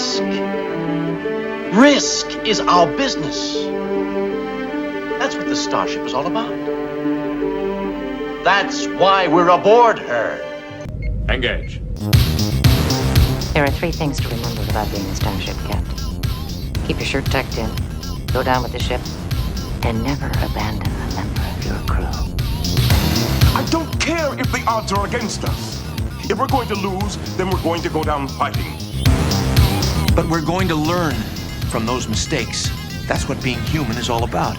risk. Risk is our business. That's what the Starship is all about. That's why we're aboard her. Engage. There are 3 things to remember about being a starship captain. Keep your shirt tucked in, go down with the ship, and never abandon a member of your crew. I don't care if the odds are against us. If we're going to lose, then we're going to go down fighting. But we're going to learn from those mistakes. That's what being human is all about.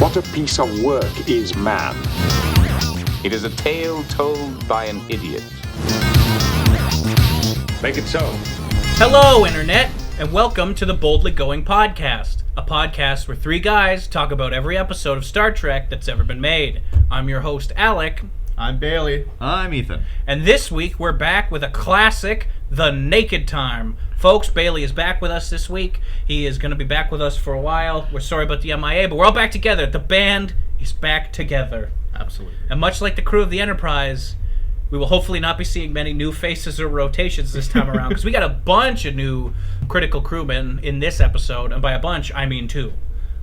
What a piece of work is man. It is a tale told by an idiot. Make it so. Hello, Internet, and welcome to the Boldly Going Podcast, a podcast where 3 guys talk about every episode of Star Trek that's ever been made. I'm your host, Alec. I'm Bailey. I'm Ethan. And this week, we're back with a classic, The Naked Time. Folks, Bailey is back with us this week. He is going to be back with us for a while. We're sorry about the MIA, but we're all back together. The band is back together. Absolutely. And much like the crew of the Enterprise, we will hopefully not be seeing many new faces or rotations this time around, because we got a bunch of new critical crewmen in this episode, and by a bunch, I mean 2.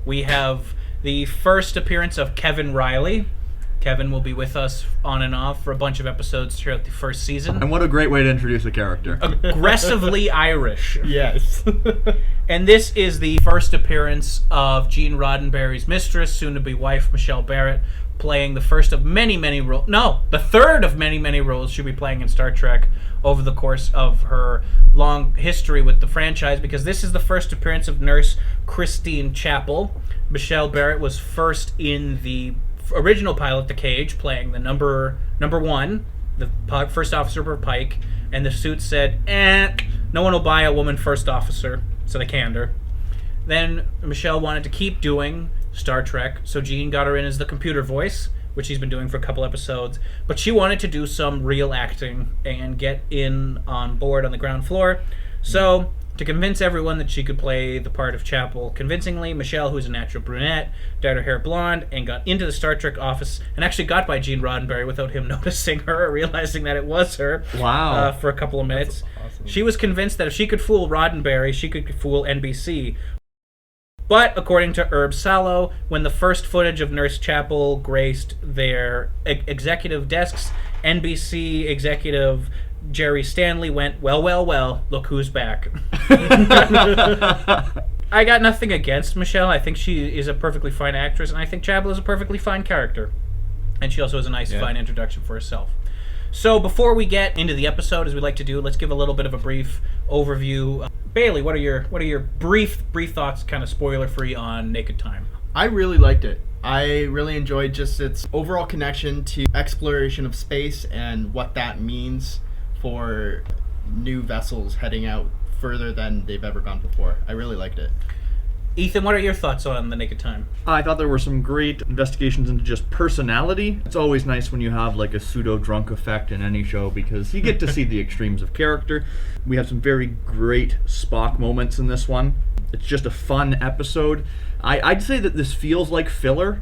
We have the first appearance of Kevin Riley. Kevin will be with us on and off for a bunch of episodes throughout the first season. And what a great way to introduce a character. Aggressively Irish. Yes. And this is the first appearance of Gene Roddenberry's mistress, soon-to-be wife, Michelle Barrett, playing the first of many, many roles. No, the third of many, many roles she'll be playing in Star Trek over the course of her long history with the franchise, because this is the first appearance of Nurse Christine Chapel. Michelle Barrett was first in the original pilot, The Cage, playing the number 1, the first officer for Pike, and the suit said, no one will buy a woman first officer, so they canned her. Then Michelle wanted to keep doing Star Trek, so Gene got her in as the computer voice, which he's been doing for a couple episodes, but she wanted to do some real acting and get in on board on the ground floor. So, to convince everyone that she could play the part of Chapel convincingly, Michelle, who's a natural brunette, dyed her hair blonde, and got into the Star Trek office, and actually got by Gene Roddenberry without him noticing her or realizing that it was her. Wow. For a couple of minutes. That's awesome. She was convinced that if she could fool Roddenberry, she could fool NBC. But, according to Herb Salo, when the first footage of Nurse Chapel graced their executive desks, NBC executive Jerry Stanley went, well, look who's back. I got nothing against Michelle. I think she is a perfectly fine actress, and I think Chapel is a perfectly fine character. And she also has a nice, fine introduction for herself. So before we get into the episode, as we like to do, let's give a little bit of a brief overview. Bailey, what are your brief thoughts, kind of spoiler-free, on Naked Time? I really liked it. I really enjoyed just its overall connection to exploration of space and what that means for new vessels heading out further than they've ever gone before. I really liked it. Ethan, what are your thoughts on The Naked Time? I thought there were some great investigations into just personality. It's always nice when you have like a pseudo-drunk effect in any show, because you get to see the extremes of character. We have some very great Spock moments in this one. It's just a fun episode. I'd say that this feels like filler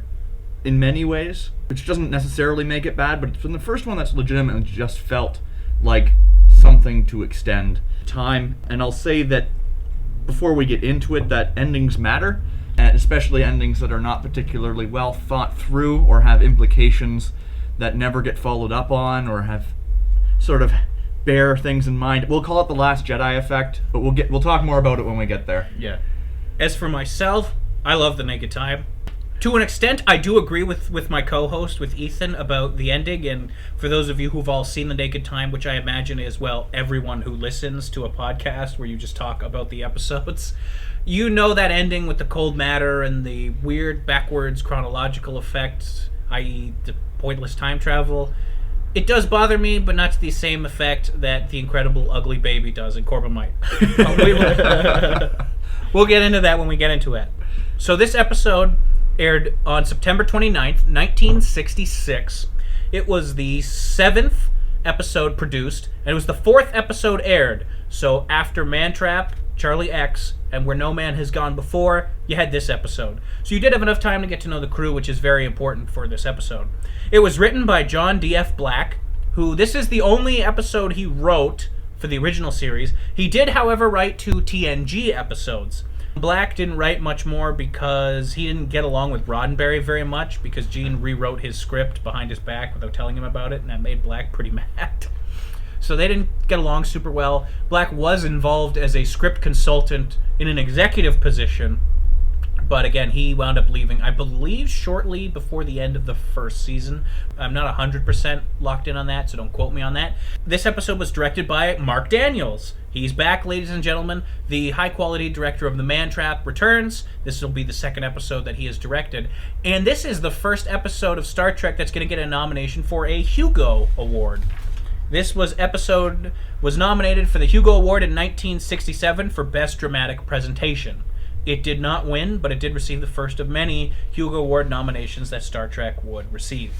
in many ways, which doesn't necessarily make it bad, but it's been the first one that's legitimately just felt like something to extend time. And I'll say that before we get into it, that endings matter, and especially endings that are not particularly well thought through or have implications that never get followed up on or have sort of bear things in mind. We'll call it the Last Jedi effect, but we'll talk more about it when we get there. Yeah. As for myself, I love The Naked Time. To an extent, I do agree with my co-host, with Ethan, about the ending, and for those of you who've all seen The Naked Time, which I imagine is, well, everyone who listens to a podcast where you just talk about the episodes, you know that ending with the cold matter and the weird backwards chronological effect, i.e. the pointless time travel. It does bother me, but not to the same effect that the incredible ugly baby does in Corbomite. We'll get into that when we get into it. So this episode aired on September 29th, 1966. It was the 7th episode produced, and it was the 4th episode aired. So after Mantrap, Charlie X, and Where No Man Has Gone Before, you had this episode. So you did have enough time to get to know the crew, which is very important for this episode. It was written by John D.F. Black, who, this is the only episode he wrote for the original series. He did, however, write 2 TNG episodes. Black didn't write much more because he didn't get along with Roddenberry very much, because Gene rewrote his script behind his back without telling him about it, and that made Black pretty mad. So they didn't get along super well. Black was involved as a script consultant in an executive position, but again, he wound up leaving, I believe, shortly before the end of the first season. I'm not 100% locked in on that, so don't quote me on that. This episode was directed by Mark Daniels. He's back, ladies and gentlemen. The high-quality director of The Man Trap returns. This will be the second episode that he has directed. And this is the first episode of Star Trek that's going to get a nomination for a Hugo Award. This episode was nominated for the Hugo Award in 1967 for Best Dramatic Presentation. It did not win, but it did receive the first of many Hugo Award nominations that Star Trek would receive.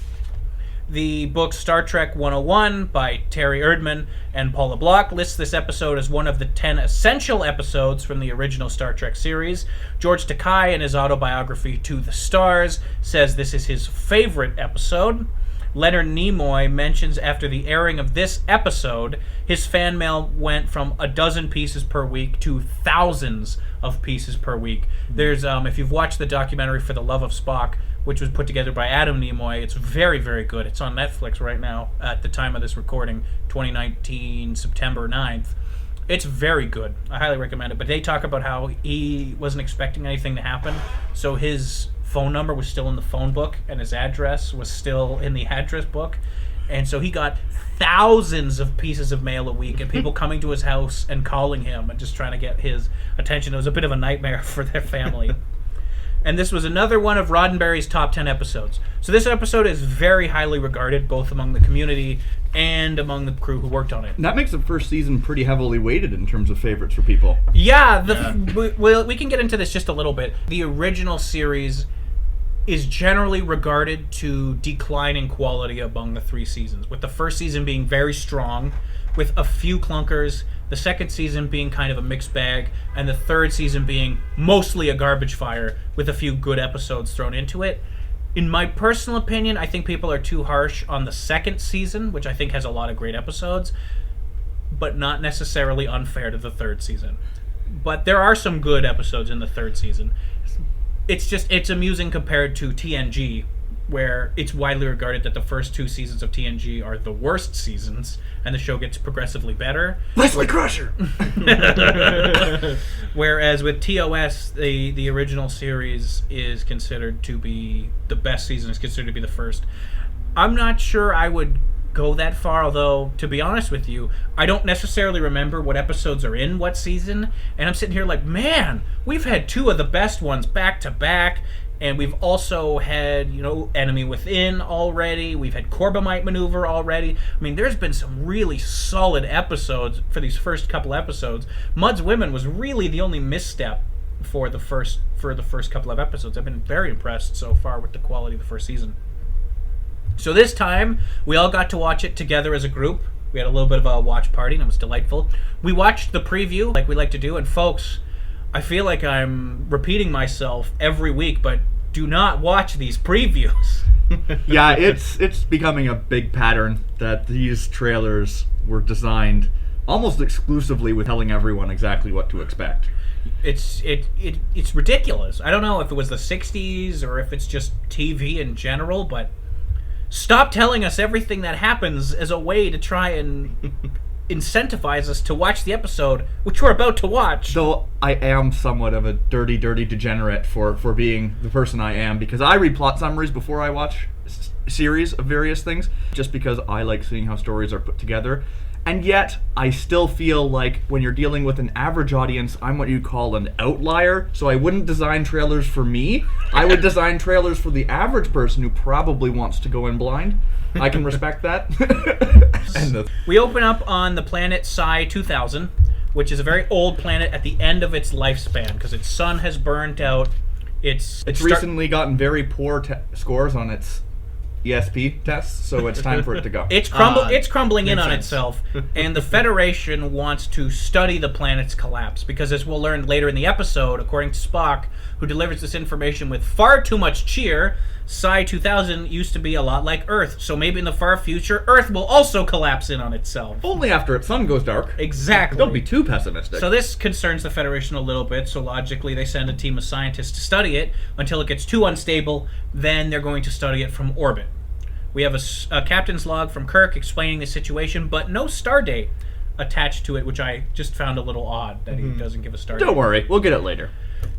The book Star Trek 101 by Terry Erdman and Paula Block lists this episode as one of the 10 essential episodes from the original Star Trek series. George Takei, in his autobiography To the Stars, says this is his favorite episode. Leonard Nimoy mentions after the airing of this episode, his fan mail went from 12 pieces per week to thousands of pieces per week. There's, if you've watched the documentary For the Love of Spock, which was put together by Adam Nimoy, it's very, very good. It's on Netflix right now at the time of this recording, 2019, September 9th. It's very good. I highly recommend it. But they talk about how he wasn't expecting anything to happen, so his phone number was still in the phone book, and his address was still in the address book. And so he got thousands of pieces of mail a week, and people coming to his house and calling him and just trying to get his attention. It was a bit of a nightmare for their family. And this was another one of Roddenberry's top 10 episodes. So this episode is very highly regarded, both among the community and among the crew who worked on it. And that makes the first season pretty heavily weighted in terms of favorites for people. Yeah, we can get into this just a little bit. The original series is generally regarded to decline in quality among the 3 seasons, with the first season being very strong, with a few clunkers, the second season being kind of a mixed bag, and the third season being mostly a garbage fire with a few good episodes thrown into it. In my personal opinion, I think people are too harsh on the second season, which I think has a lot of great episodes, but not necessarily unfair to the third season. But there are some good episodes in the third season. It's amusing compared to TNG, where it's widely regarded that the first 2 seasons of TNG are the worst seasons, and the show gets progressively better. Leslie Crusher! Whereas with TOS, the original series is considered to be the best season, is considered to be the first. I'm not sure I would go that far, although, to be honest with you, I don't necessarily remember what episodes are in what season, and I'm sitting here like, man, we've had 2 of the best ones back to back, and we've also had, Enemy Within already, we've had Corbomite Maneuver already. I mean, there's been some really solid episodes for these first couple episodes. Mud's Women was really the only misstep for the first couple of episodes. I've been very impressed so far with the quality of the first season. So this time, we all got to watch it together as a group. We had a little bit of a watch party, and it was delightful. We watched the preview, like we like to do, and folks, I feel like I'm repeating myself every week, but do not watch these previews. Yeah, it's becoming a big pattern that these trailers were designed almost exclusively with telling everyone exactly what to expect. It's ridiculous. I don't know if it was the 60s or if it's just TV in general, but stop telling us everything that happens as a way to try and incentivize us to watch the episode, which we're about to watch. Though I am somewhat of a dirty degenerate for being the person I am, because I read plot summaries before I watch series of various things, just because I like seeing how stories are put together. And yet, I still feel like when you're dealing with an average audience, I'm what you'd call an outlier. So I wouldn't design trailers for me. I would design trailers for the average person who probably wants to go in blind. I can respect that. We open up on the planet Psi 2000, which is a very old planet at the end of its lifespan, because its sun has burned out. It's recently gotten very poor scores on its ESP tests, so it's time for it to go. It's crumbling in on itself, and the Federation wants to study the planet's collapse, because as we'll learn later in the episode, according to Spock, who delivers this information with far too much cheer, Psi 2000 used to be a lot like Earth, so maybe in the far future, Earth will also collapse in on itself. Only after its sun goes dark. Exactly. Don't be too pessimistic. So this concerns the Federation a little bit, so logically they send a team of scientists to study it until it gets too unstable, then they're going to study it from orbit. We have a captain's log from Kirk explaining the situation, but no star date attached to it, which I just found a little odd that he doesn't give a star date. Don't worry, we'll get it later.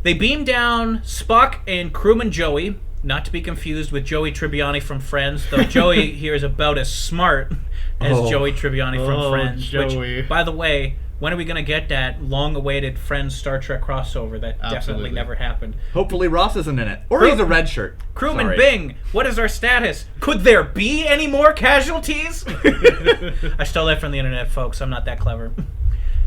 They beam down Spock and crewman Joey, not to be confused with Joey Tribbiani from Friends, though Joey here is about as smart as Joey Tribbiani from Friends. Joey. Which, by the way, when are we going to get that long-awaited Friends Star Trek crossover that definitely never happened? Hopefully Ross isn't in it. Or he's a red shirt. Crewman Sorry. Bing, what is our status? Could there be any more casualties? I stole that from the internet, folks. I'm not that clever.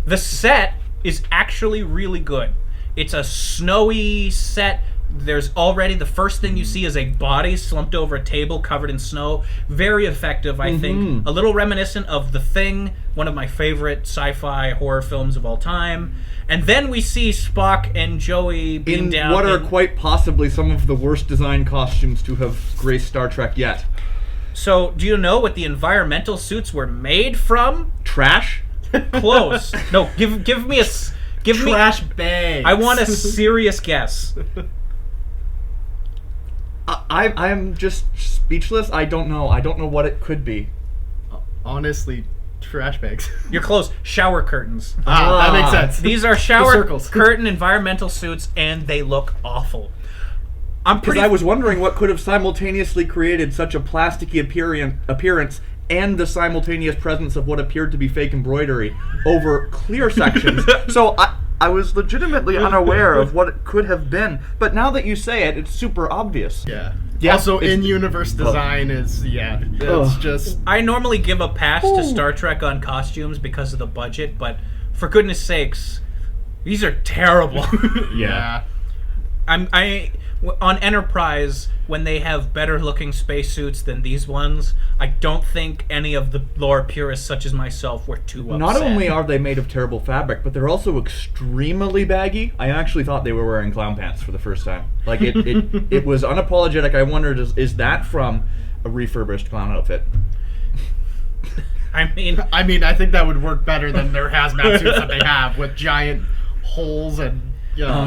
The set is actually really good. It's a snowy set. There's already the first thing you see is a body slumped over a table covered in snow. Very effective, I think. A little reminiscent of The Thing, one of my favorite sci-fi horror films of all time. And then we see Spock and Joey beam down. What are quite possibly some of the worst design costumes to have graced Star Trek yet. So, do you know what the environmental suits were made from? Trash? Close. No, give me a... Give me Trash bags. I want a serious guess. I'm just speechless. I don't know. I don't know what it could be. Honestly, trash bags. You're close. Shower curtains. That makes sense. These are shower circles. curtain environmental suits, and they look awful. Because I was wondering what could have simultaneously created such a plasticky appearance and the simultaneous presence of what appeared to be fake embroidery over clear sections. So I was legitimately unaware of what it could have been. But now that you say it, it's super obvious. Yeah. Yeah, Also, it's- in-universe design is, it's just... I normally give a pass to Star Trek on costumes because of the budget, but for goodness sakes, these are terrible. Yeah. On Enterprise, when they have better-looking spacesuits than these ones, I don't think any of the lore purists, such as myself, were too upset. Not only are they made of terrible fabric, but they're also extremely baggy. I actually thought they were wearing clown pants for the first time. Like, it was unapologetic. I wondered, is that from a refurbished clown outfit? I mean, I think that would work better than their hazmat suits that they have with giant holes and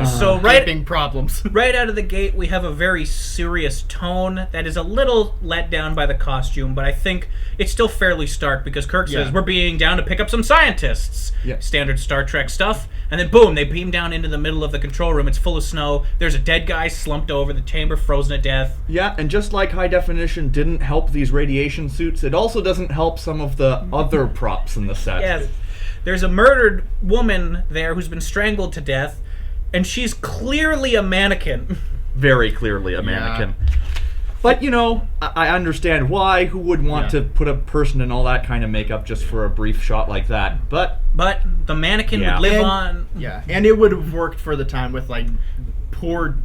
so gaping problems. Right out of the gate, we have a very serious tone that is a little let down by the costume, but I think it's still fairly stark because Kirk says, we're being down to pick up some scientists. Yeah. Standard Star Trek stuff. And then boom, they beam down into the middle of the control room. It's full of snow. There's a dead guy slumped over the chamber, frozen to death. Yeah, and just like high definition didn't help these radiation suits, it also doesn't help some of the other props in the set. Yes. There's a murdered woman there who's been strangled to death, and she's clearly a mannequin. Very clearly a mannequin. But, you know, I understand why. Who would want to put a person in all that kind of makeup just for a brief shot like that? But the mannequin would live on... Yeah, and it would have worked for the time with, like, poor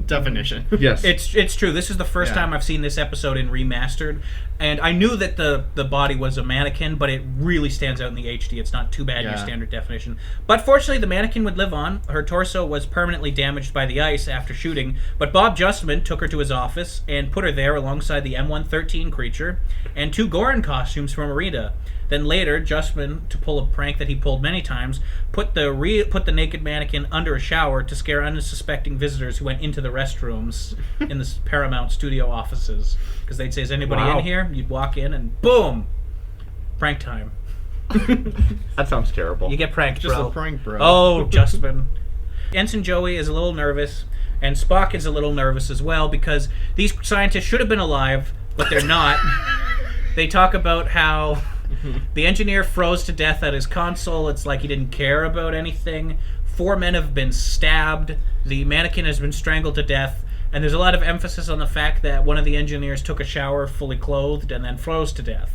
definition. Yes. It's true. This is the first time I've seen this episode in remastered, and I knew that the body was a mannequin, but it really stands out in the HD. It's not too bad in your standard definition. But fortunately, the mannequin would live on. Her torso was permanently damaged by the ice after shooting, but Bob Justman took her to his office and put her there alongside the M113 creature and 2 Goran costumes from Arena. Then later, Justman, to pull a prank that he pulled many times, put the naked mannequin under a shower to scare unsuspecting visitors who went into the restrooms in the Paramount studio offices. Because they'd say, is anybody in here? You'd walk in and boom! Prank time. That sounds terrible. You get pranked, Just bro. a prank, bro. Oh, Justman. Ensign Joey is a little nervous, and Spock is a little nervous as well, because these scientists should have been alive, but they're not. They talk about how... the engineer froze to death at his console. It's like he didn't care about anything. 4 men have been stabbed. The mannequin has been strangled to death. And there's a lot of emphasis on the fact that one of the engineers took a shower fully clothed and then froze to death.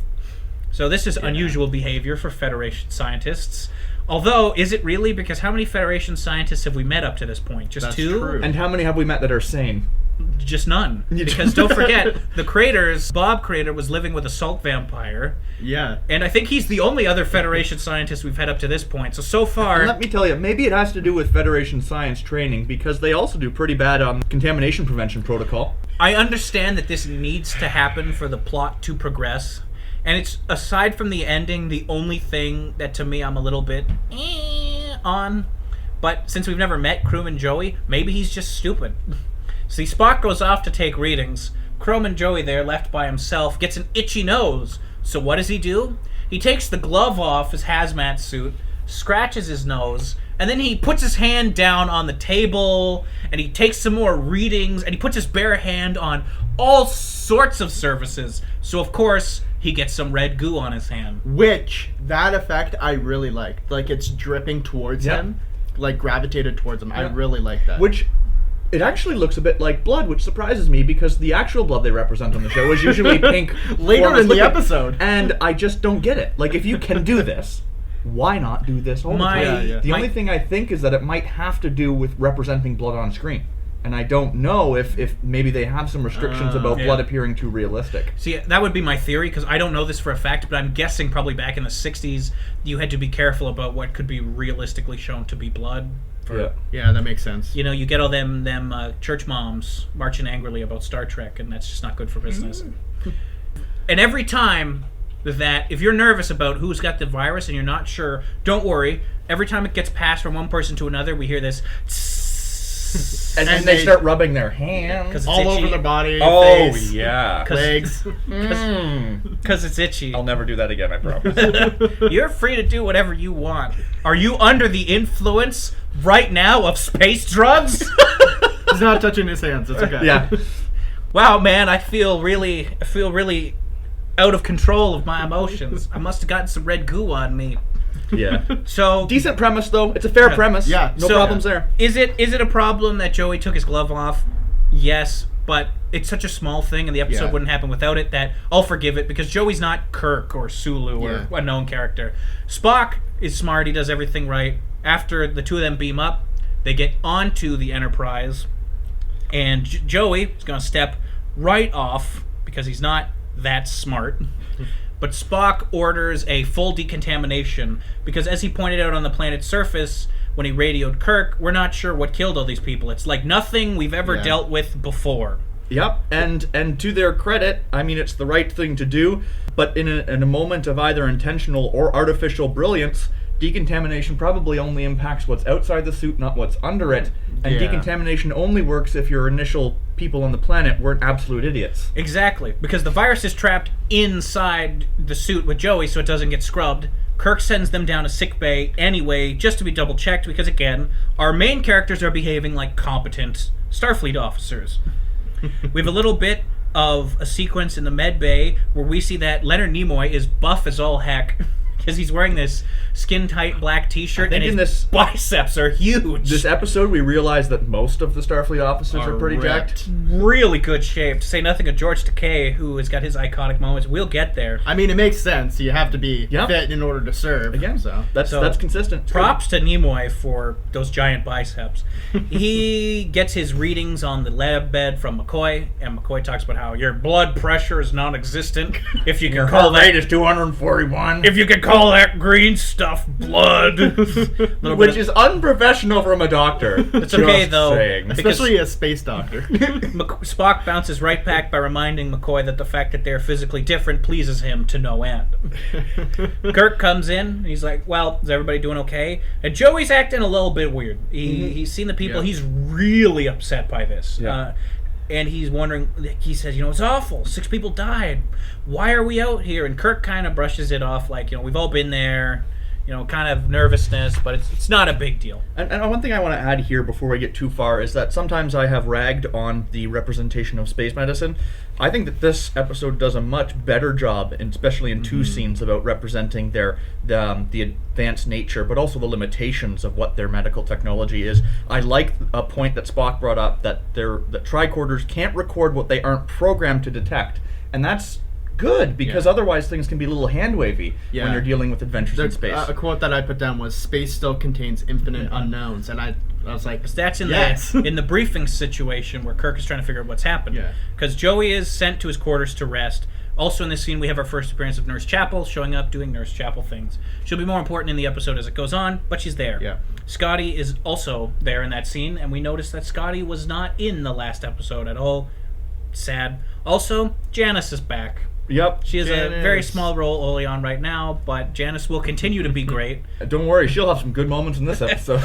So this is unusual behavior for Federation scientists. Although, is it really? Because how many Federation scientists have we met up to this point? Just That's 2? true. And how many have we met that are sane? Just none. Because don't forget, the Craters, Bob Crater, was living with a salt vampire. Yeah. And I think he's the only other Federation scientist we've had up to this point. So far... And let me tell you, maybe it has to do with Federation science training, because they also do pretty bad on contamination prevention protocol. I understand that this needs to happen for the plot to progress. And it's, aside from the ending, the only thing that to me I'm a little bit on. But since we've never met Crewman Joey, maybe he's just stupid. See, Spock goes off to take readings. Crewman Joey there, left by himself, gets an itchy nose. So what does he do? He takes the glove off his hazmat suit, scratches his nose, and then he puts his hand down on the table, and he takes some more readings, and he puts his bare hand on all sorts of surfaces. So, of course, he gets some red goo on his hand. Which, that effect I really liked. Like, it's dripping towards Yeah. him. Like, gravitated towards him. I Yeah. really like that. Which, it actually looks a bit like blood, which surprises me, because the actual blood they represent on the show is usually pink. Later formless in the liquid. episode. And I just don't get it. Like, if you can do this, why not do this all the My- time? Yeah. The only thing I think is that it might have to do with representing blood on screen. And I don't know if maybe they have some restrictions about Yeah. blood appearing too realistic. See, that would be my theory, because I don't know this for a fact, but I'm guessing probably back in the 60s, you had to be careful about what could be realistically shown to be blood. Yeah, that makes sense. You know, you get all them church moms marching angrily about Star Trek, and that's just not good for business. And every time that, if you're nervous about who's got the virus and you're not sure, don't worry. Every time it gets passed from one person to another, we hear this... And then And they they- start rubbing their hands. Because it's All itchy. over the body, Oh, face, yeah. legs. Because it's itchy. I'll never do that again, I promise. You're free to do whatever you want. Are you under the influence right now of space drugs? He's not touching his hands. It's okay. Yeah. Wow, man, I feel really out of control of my emotions. I must have gotten some red goo on me. Yeah. So, Decent premise, though. It's a fair premise. Yeah. No So- problems there. is it a problem that Joey took his glove off? Yes, but it's such a small thing, and the episode Yeah. wouldn't happen without it, that I'll forgive it, because Joey's not Kirk or Sulu or Yeah. a known character. Spock is smart. He does everything right. After the two of them beam up, they get onto the Enterprise, and Joey is going to step right off because he's not that smart. But Spock orders a full decontamination because, as he pointed out on the planet's surface when he radioed Kirk, we're not sure what killed all these people. It's like nothing we've ever Yeah. dealt with before. Yep, and to their credit, I mean, it's the right thing to do, but in a moment of either intentional or artificial brilliance, decontamination probably only impacts what's outside the suit, not what's under it, and Yeah. decontamination only works if your initial people on the planet weren't absolute idiots. Exactly, because the virus is trapped inside the suit with Joey so it doesn't get scrubbed. Kirk sends them down to sickbay anyway, just to be double-checked, because, again, our main characters are behaving like competent Starfleet officers. We have a little bit of a sequence in the med bay where we see that Leonard Nimoy is buff as all heck because he's wearing this skin-tight black t-shirt and think his in this- biceps are huge. This episode, we realize that most of the Starfleet officers are pretty ripped. jacked. Really good shape, to say nothing of George Takei, who has got his iconic moments. We'll get there. I mean, it makes sense. You have to be Yeah. fit in order to serve. Again, So. that's So, consistent. It's Props to Nimoy for those giant biceps. He gets his readings on the lab bed from McCoy, and McCoy talks about how your blood pressure is non-existent. If you can call that, is 241. if you can call that green stuff blood. Little Which bit is unprofessional from a doctor. It's okay, Just though. saying. Especially a space doctor. Spock bounces right back by reminding McCoy that the fact that they're physically different pleases him to no end. Kirk comes in, and he's like, well, is everybody doing okay? And Joey's acting a little bit weird. He's seen the people. Yeah. He's really upset by this. Yeah. And he's wondering, he says, it's awful. 6 people died. Why are we out here? And Kirk kind of brushes it off like, we've all been there. Kind of nervousness, but it's not a big deal. And one thing I want to add here before we get too far is that sometimes I have ragged on the representation of space medicine. I think that this episode does a much better job, and especially in two scenes, about representing the advanced nature, but also the limitations of what their medical technology is. I like a point that Spock brought up, that tricorders can't record what they aren't programmed to detect, and that's good, because otherwise things can be a little hand-wavy when Yeah. you're dealing with adventures in space. A quote that I put down was, "Space still contains infinite unknowns," and I I was like, That's in yes. the briefing situation where Kirk is trying to figure out what's happened. Yeah. Because Joey is sent to his quarters to rest. Also in this scene, we have our first appearance of Nurse Chapel showing up, doing Nurse Chapel things. She'll be more important in the episode as it goes on, but she's there. Yeah. Scotty is also there in that scene, and we noticed that Scotty was not in the last episode at all. Sad. Also, Janice is back. Yep. She has a Janice. very small role early on right now, but Janice will continue to be great. Don't worry, she'll have some good moments in this episode.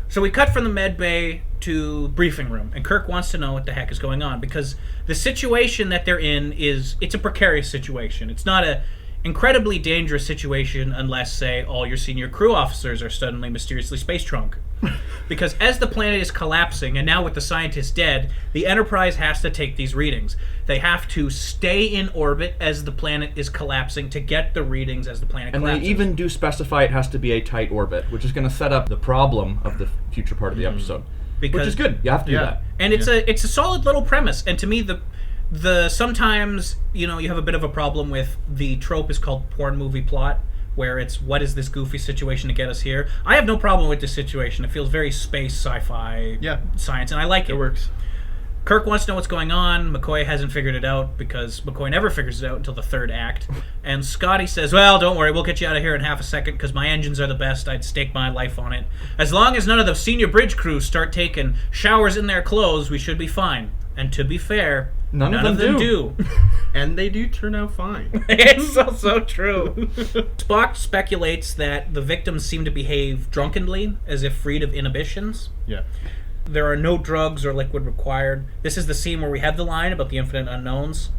So we cut from the med bay to briefing room, and Kirk wants to know what the heck is going on, because the situation that they're in it's a precarious situation. It's not a incredibly dangerous situation unless, say, all your senior crew officers are suddenly mysteriously space drunk. Because as the planet is collapsing, and now with the scientists dead, the Enterprise has to take these readings. They have to stay in orbit as the planet is collapsing to get the readings as the planet And collapses. they even do specify it has to be a tight orbit, which is going to set up the problem of the future part of the episode. Because- which is good. You have to do that. And it's a solid little premise. And to me, the sometimes you have a bit of a problem with the trope is called porn movie plot, where it's what is this goofy situation to get us here. I have no problem with this situation. It feels very space sci-fi science, and I like it. It works. Kirk wants to know what's going on. McCoy hasn't figured it out because McCoy never figures it out until the third act. And Scotty says, well, don't worry, we'll get you out of here in half a second because my engines are the best. I'd stake my life on it. As long as none of the senior bridge crews start taking showers in their clothes, we should be fine. And to be fair, none of them do. And they do turn out fine. It's so true. Spock speculates that the victims seem to behave drunkenly, as if freed of inhibitions. Yeah. There are no drugs or liquid required. This is the scene where we have the line about the infinite unknowns.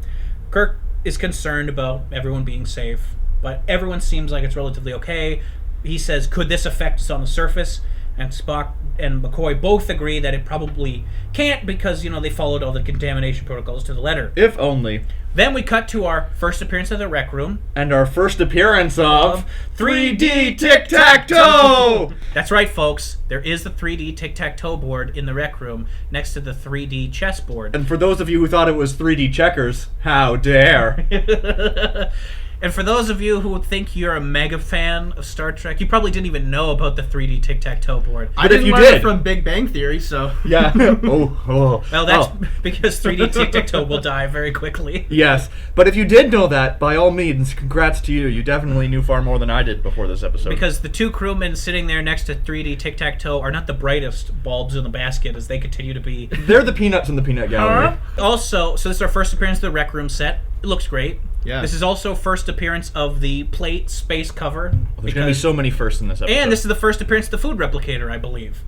Kirk is concerned about everyone being safe, but everyone seems like it's relatively okay. He says, could this affect us on the surface? And Spock and McCoy both agree that it probably can't because, they followed all the contamination protocols to the letter. If only. Then we cut to our first appearance of the rec room. And our first appearance of 3D Tic-Tac-Toe! That's right, folks. There is the 3D tic-tac-toe board in the rec room next to the 3D chessboard. And for those of you who thought it was 3D checkers, how dare. And for those of you who think you're a mega fan of Star Trek, you probably didn't even know about the 3D tic-tac-toe board. I didn't learn it from Big Bang Theory, so... Yeah. Well, that's because 3D tic-tac-toe will die very quickly. Yes. But if you did know that, by all means, congrats to you. You definitely knew far more than I did before this episode. Because the two crewmen sitting there next to 3D tic-tac-toe are not the brightest bulbs in the basket as they continue to be. They're the peanuts in the peanut gallery. Also, so this is our first appearance of the rec room set. It looks great. Yeah. This is also first appearance of the plate space cover. There's going to be so many firsts in this episode. And this is the first appearance of the food replicator, I believe.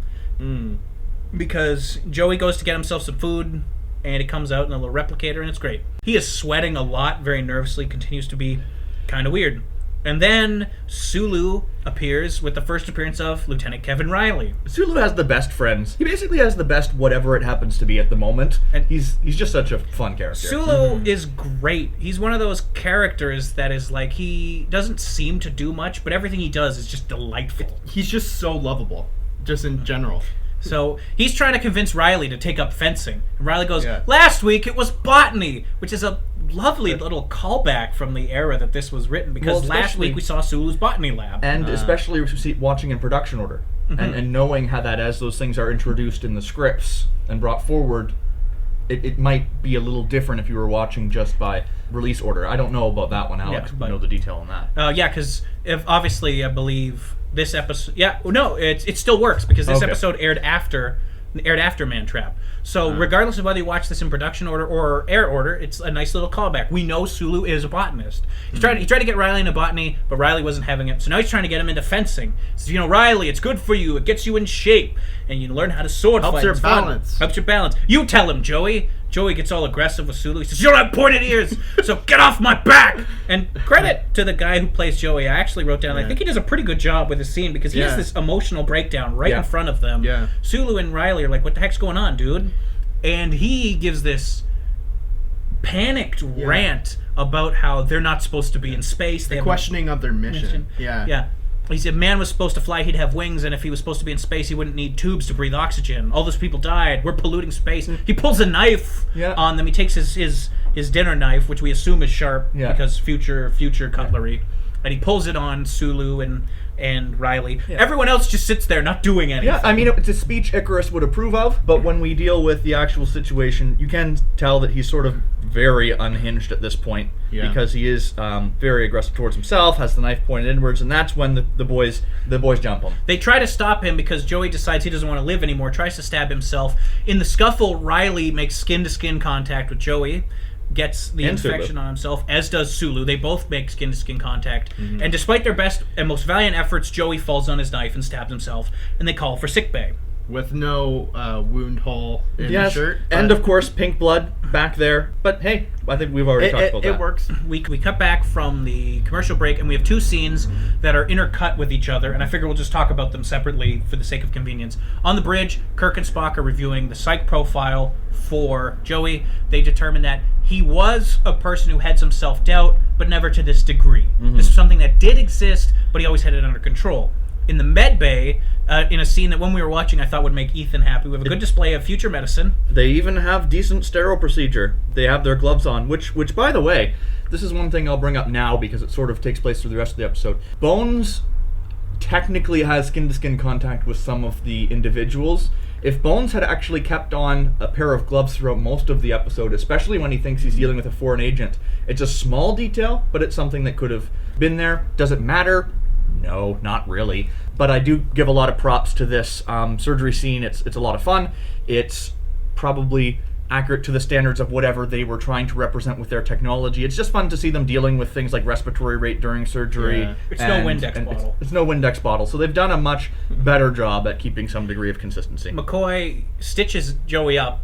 Because Joey goes to get himself some food, and it comes out in a little replicator, and it's great. He is sweating a lot, very nervously, continues to be kind of weird. And then Sulu appears with the first appearance of Lieutenant Kevin Riley. Sulu has the best friends. He basically has the best whatever it happens to be at the moment. And he's just such a fun character. Sulu is great. He's one of those characters that is like, he doesn't seem to do much, but everything he does is just delightful. He's just so lovable, just in general. So he's trying to convince Riley to take up fencing. And Riley goes, last week it was botany, which is a lovely little callback from the era that this was written, because last week we saw Sulu's botany lab. And especially watching in production order. And knowing how that as those things are introduced in the scripts and brought forward, it might be a little different if you were watching just by release order. I don't know about that one, Alex. You know the detail on that. Because obviously I believe this episode... it still works, because this episode aired after Man Trap. So regardless of whether you watch this in production order or air order, it's a nice little callback. We know Sulu is a botanist. He tried to get Riley into botany, but Riley wasn't having it. So now he's trying to get him into fencing. He says, Riley, it's good for you. It gets you in shape. And you learn how to sword fight. Helps your balance. You tell him, Joey. Joey gets all aggressive with Sulu. He says, you don't have pointed ears, so get off my back! And credit to the guy who plays Joey. I actually wrote down, I think he does a pretty good job with the scene, because he has this emotional breakdown right in front of them. Yeah. Sulu and Riley are like, what the heck's going on, dude? And he gives this panicked rant about how they're not supposed to be in space. The questioning of their mission. Yeah. He said man was supposed to fly, he'd have wings, and if he was supposed to be in space, he wouldn't need tubes to breathe oxygen. All those people died. We're polluting space. He pulls a knife on them. He takes his dinner knife, which we assume is sharp because future cutlery, and he pulls it on Sulu, and and Riley. Everyone else just sits there not doing anything. Yeah, I mean, it's a speech Icarus would approve of, but when we deal with the actual situation, you can tell that he's sort of very unhinged at this point, because he is very aggressive towards himself, has the knife pointed inwards, and that's when the boys jump him. They try to stop him because Joey decides he doesn't want to live anymore, tries to stab himself. In the scuffle, Riley makes skin-to-skin contact with Joey, gets the infection on himself, as does Sulu. They both make skin-to-skin contact. And despite their best and most valiant efforts, Joey falls on his knife and stabs himself, and they call for sickbay. With no wound hole in the shirt. And of course, pink blood back there. But hey, I think we've already talked about that. It works. We cut back from the commercial break, and we have two scenes that are intercut with each other, and I figure we'll just talk about them separately for the sake of convenience. On the bridge, Kirk and Spock are reviewing the psych profile for Joey. They determine that he was a person who had some self-doubt, but never to this degree. This is something that did exist, but he always had it under control. In the med bay, in a scene that when we were watching I thought would make Ethan happy, we have a good display of future medicine. They even have decent sterile procedure. They have their gloves on, which by the way, this is one thing I'll bring up now because it sort of takes place through the rest of the episode. Bones technically has skin-to-skin contact with some of the individuals. If Bones had actually kept on a pair of gloves throughout most of the episode, especially when he thinks he's dealing with a foreign agent, it's a small detail, but it's something that could have been there. Does it matter? No, not really. But I do give a lot of props to this surgery scene. It's a lot of fun. It's probably accurate to the standards of whatever they were trying to represent with their technology. It's just fun to see them dealing with things like respiratory rate during surgery. Yeah. It's no Windex bottle. It's no Windex bottle. So they've done a much better job at keeping some degree of consistency. McCoy stitches Joey up,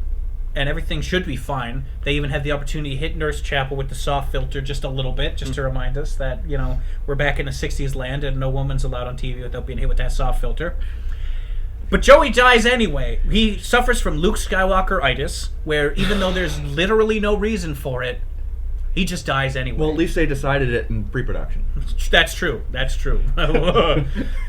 and everything should be fine. They even had the opportunity to hit Nurse Chapel with the soft filter just a little bit, just to remind us that, we're back in the 60s land and no woman's allowed on TV without being hit with that soft filter. But Joey dies anyway. He suffers from Luke Skywalker-itis, where even though there's literally no reason for it, he just dies anyway. Well, at least they decided it in pre-production. That's true.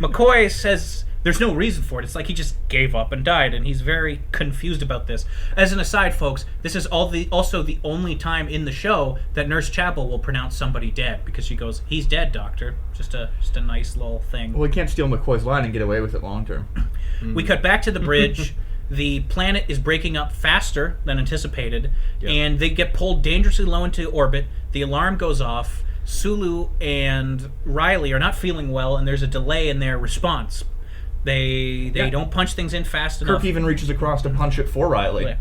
McCoy says there's no reason for it. It's like he just gave up and died, and he's very confused about this. As an aside, folks, this is also the only time in the show that Nurse Chapel will pronounce somebody dead, because she goes, "He's dead, Doctor." Just a nice little thing. Well, we can't steal McCoy's line and get away with it long term. We cut back to the bridge. The planet is breaking up faster than anticipated, and they get pulled dangerously low into orbit. The alarm goes off. Sulu and Riley are not feeling well, and there's a delay in their response. They don't punch things in fast enough. Kirk even reaches across to punch it for Riley.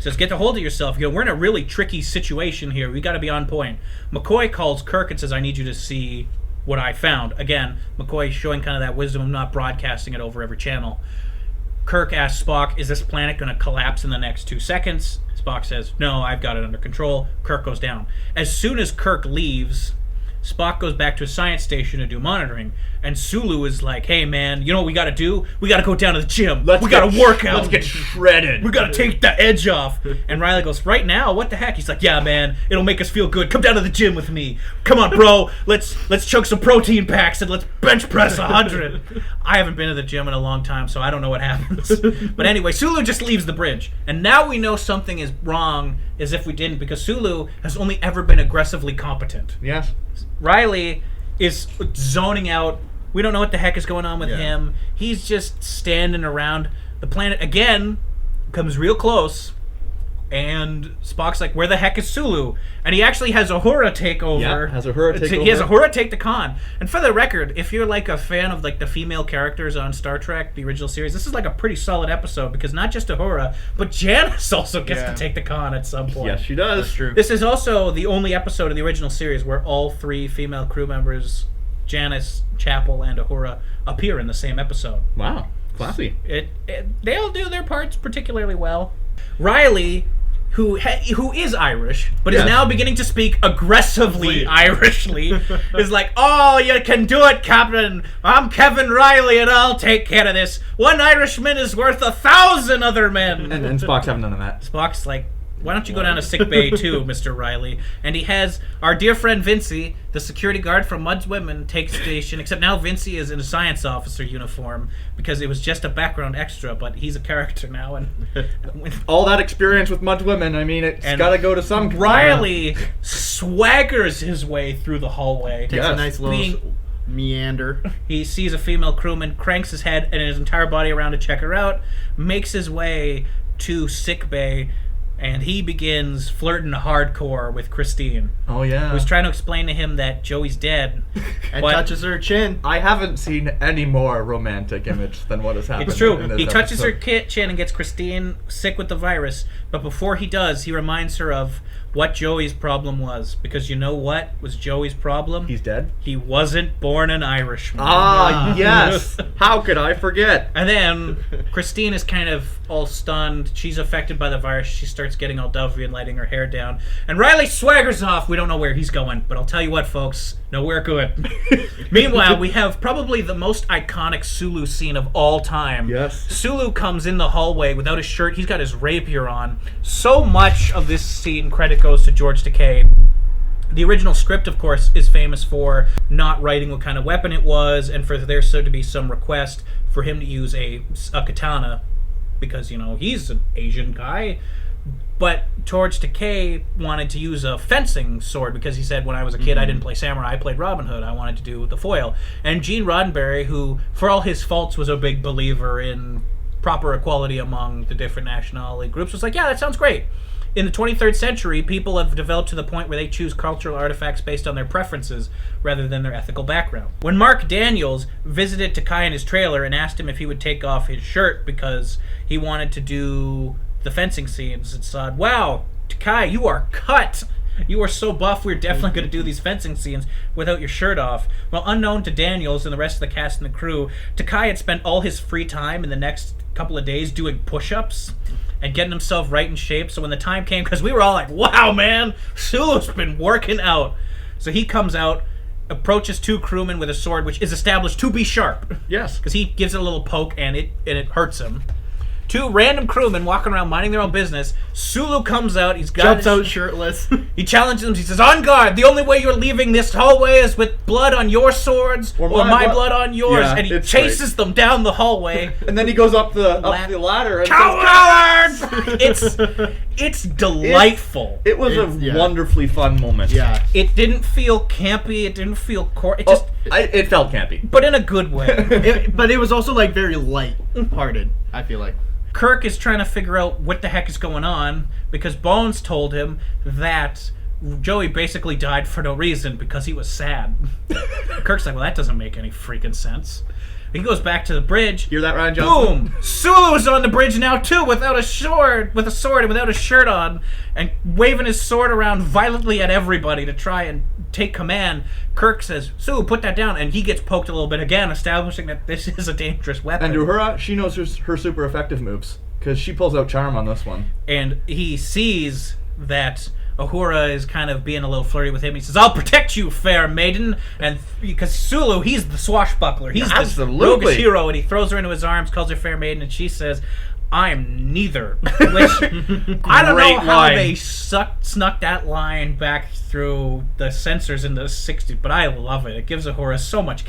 Says, "Get a hold of yourself. We're in a really tricky situation here. We got to be on point." McCoy calls Kirk and says, "I need you to see what I found." Again, McCoy showing kind of that wisdom of not broadcasting it over every channel. Kirk asks Spock, "Is this planet going to collapse in the next 2 seconds?" Spock says, "No, I've got it under control." Kirk goes down. As soon as Kirk leaves, Spock goes back to his science station to do monitoring, and Sulu is like, "Hey man, you know what we gotta do? We gotta go down to the gym. We gotta work out. Let's get shredded. We gotta take the edge off." And Riley goes, "Right now? What the heck?" He's like, "Yeah man, it'll make us feel good. Come down to the gym with me. Come on bro, let's chug some protein packs and let's bench press 100. I haven't been to the gym in a long time, so I don't know what happens. But anyway, Sulu just leaves the bridge, and now we know something is wrong as if we didn't, because Sulu has only ever been aggressively competent. Yes. Riley is zoning out. We don't know what the heck is going on with him. He's just standing around. The planet, again, comes real close. And Spock's like, "Where the heck is Sulu?" And he actually has Uhura take over. Yeah, has Uhura take over. He has Uhura take the con. And for the record, if you're like a fan of like the female characters on Star Trek, the original series, this is like a pretty solid episode, because not just Uhura, but Janice also gets to take the con at some point. Yes, she does. That's true. This is also the only episode of the original series where all 3 female crew members, Janice, Chapel, and Uhura, appear in the same episode. Wow. Classy. They all do their parts particularly well. Riley, who is Irish, but is now beginning to speak aggressively Irishly, is like, "Oh, you can do it, Captain. I'm Kevin Riley, and I'll take care of this. One Irishman is worth 1,000 other men." And Spock's having none of that. Spock's like, "Why don't you go down to sick bay too, Mr. Riley?" And he has our dear friend Vincey, the security guard from Mud's Women, take station, except now Vincey is in a science officer uniform, because it was just a background extra, but he's a character now. And all that experience with Mud's Women, I mean, it's got to go to some... Riley swaggers his way through the hallway. Takes a nice little meander. He sees a female crewman, cranks his head and his entire body around to check her out, makes his way to sickbay, and he begins flirting hardcore with Christine. Oh yeah. Who's trying to explain to him that Joey's dead. And but touches her chin. I haven't seen any more romantic image than what has happened. It's true. in this He touches her episode. chin and gets Christine sick with the virus. But before he does, he reminds her of what Joey's problem was. Because you know what was Joey's problem? He's dead? He wasn't born an Irishman. Ah, yes. How could I forget? And then Christine is kind of all stunned. She's affected by the virus. She starts getting all dovey and letting her hair down. And Riley swaggers off. We don't know where he's going. But I'll tell you what, folks. Nowhere good. Meanwhile, we have probably the most iconic Sulu scene of all time. Yes. Sulu comes in the hallway without his shirt. He's got his rapier on. So much of this scene credit goes to George Takei. The original script, of course, is famous for not writing what kind of weapon it was, and for there so to be some request for him to use a katana, because, you know, he's an Asian guy. But George Takei wanted to use a fencing sword because he said, when I was a kid, I didn't play samurai, I played Robin Hood. I wanted to do the foil. And Gene Roddenberry, who, for all his faults, was a big believer in proper equality among the different nationality groups, was like, yeah, that sounds great. In the 23rd century, people have developed to the point where they choose cultural artifacts based on their preferences rather than their ethical background. When Mark Daniels visited Takei in his trailer and asked him if he would take off his shirt because he wanted to do the fencing scenes, it said, wow, Takei, you are cut. You are so buff, we're definitely going to do these fencing scenes without your shirt off. Well, unknown to Daniels and the rest of the cast and the crew, Takei had spent all his free time in the next couple of days doing push-ups and getting himself right in shape. So when the time came, because we were all like, wow, man, Sulu's been working out. So he comes out, approaches two crewmen with a sword, which is established to be sharp. Yes. Because he gives it a little poke and it hurts him. Two random crewmen walking around minding their own business. Sulu comes out. He's got Jumps out shirtless. He challenges them. He says, "On guard! The only way you're leaving this hallway is with blood on your swords, or my blood on yours." Yeah, and he it's chases them down the hallway. And then he goes up the ladder and Cowards! It's delightful. It was a wonderfully fun moment. Yeah. It didn't feel campy. It didn't feel it Oh, just, it felt campy. but in a good way. But it was also like very light-hearted, I feel like. Kirk is trying to figure out what the heck is going on because Bones told him that Joey basically died for no reason because he was sad. Kirk's like, well, that doesn't make any freaking sense. He goes back to the bridge. Hear that, Ryan Johnson? Boom! Sulu's on the bridge now too, with a sword and without a shirt on, and waving his sword around violently at everybody to try and take command. Kirk says, "Sulu, put that down," and he gets poked a little bit again, establishing that this is a dangerous weapon. And Uhura, she knows her super effective moves because she pulls out charm on this one. And he sees that Uhura is kind of being a little flirty with him. He says, "I'll protect you, fair maiden." And because Sulu, he's the swashbuckler. He's the roguish hero. And he throws her into his arms, calls her fair maiden, and she says, "I'm neither." Which, I don't know how they snuck that line back through the censors in the 60s, but I love it. It gives Uhura so much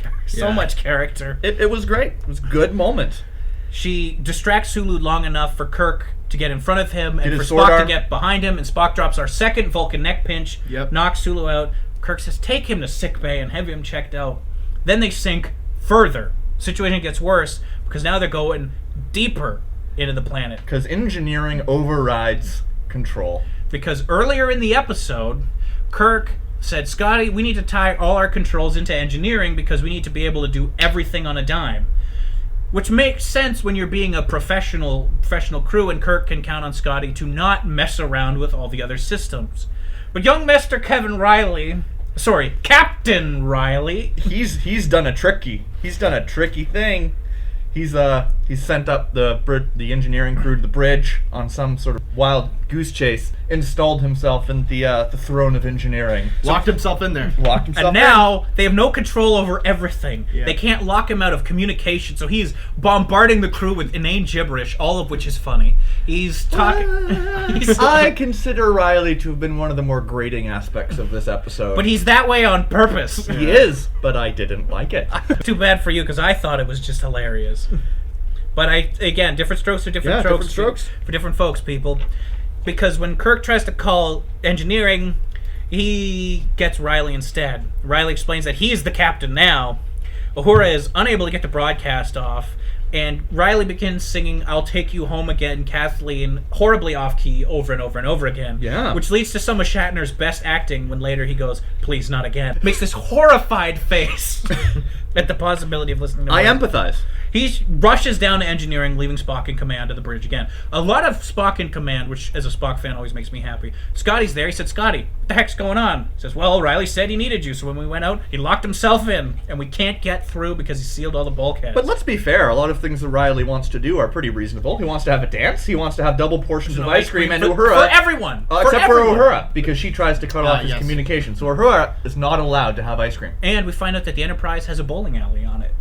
character. It was great. It was a good moment. She distracts Sulu long enough for Kirk to get in front of him and for sword Spock arm. to get behind him, and Spock drops our second Vulcan neck pinch, knocks Sulu out. Kirk says, "Take him to sickbay and have him checked out." Then they sink further. Situation gets worse because now they're going deeper into the planet. Because engineering overrides control. Because earlier in the episode, Kirk said, "Scotty, we need to tie all our controls into engineering because we need to be able to do everything on a dime." Which makes sense when you're being a professional crew, and Kirk can count on Scotty to not mess around with all the other systems. But young Master Captain Riley, he's done a tricky thing. He's sent up the engineering crew to the bridge on some sort of wild goose chase, installed himself in the throne of engineering, Locked himself in there. And now they have no control over everything. Yeah. They can't lock him out of communication, so he's bombarding the crew with inane gibberish, all of which is funny. He's talking. I consider Riley to have been one of the more grating aspects of this episode. But he's that way on purpose. He is, but I didn't like it. Too bad for you, because I thought it was just hilarious. But again, different strokes for different strokes for different folks, people. Because when Kirk tries to call engineering, he gets Riley instead. Riley explains that he's the captain now, Uhura is unable to get the broadcast off, and Riley begins singing "I'll Take You Home Again, Kathleen," horribly off-key over and over and over again. Yeah. Which leads to some of Shatner's best acting when later he goes, "Please, not again." Makes this horrified face at the possibility of listening to I Riley. empathize. He rushes down to engineering, leaving Spock in command of the bridge again. A lot of Spock in command, which as a Spock fan always makes me happy. Scotty's there. He said, "Scotty, what the heck's going on?" He says, "Well, Riley said he needed you, so when we went out, he locked himself in, and we can't get through because he sealed all the bulkheads." But let's be fair, a lot of things that Riley wants to do are pretty reasonable. He wants to have a dance, he wants to have double portions of ice cream, and Uhura... For everyone! Except everyone. for Uhura, because she tries to cut off his yes. communication. So Uhura is not allowed to have ice cream. And we find out that the Enterprise has a bowling alley on it.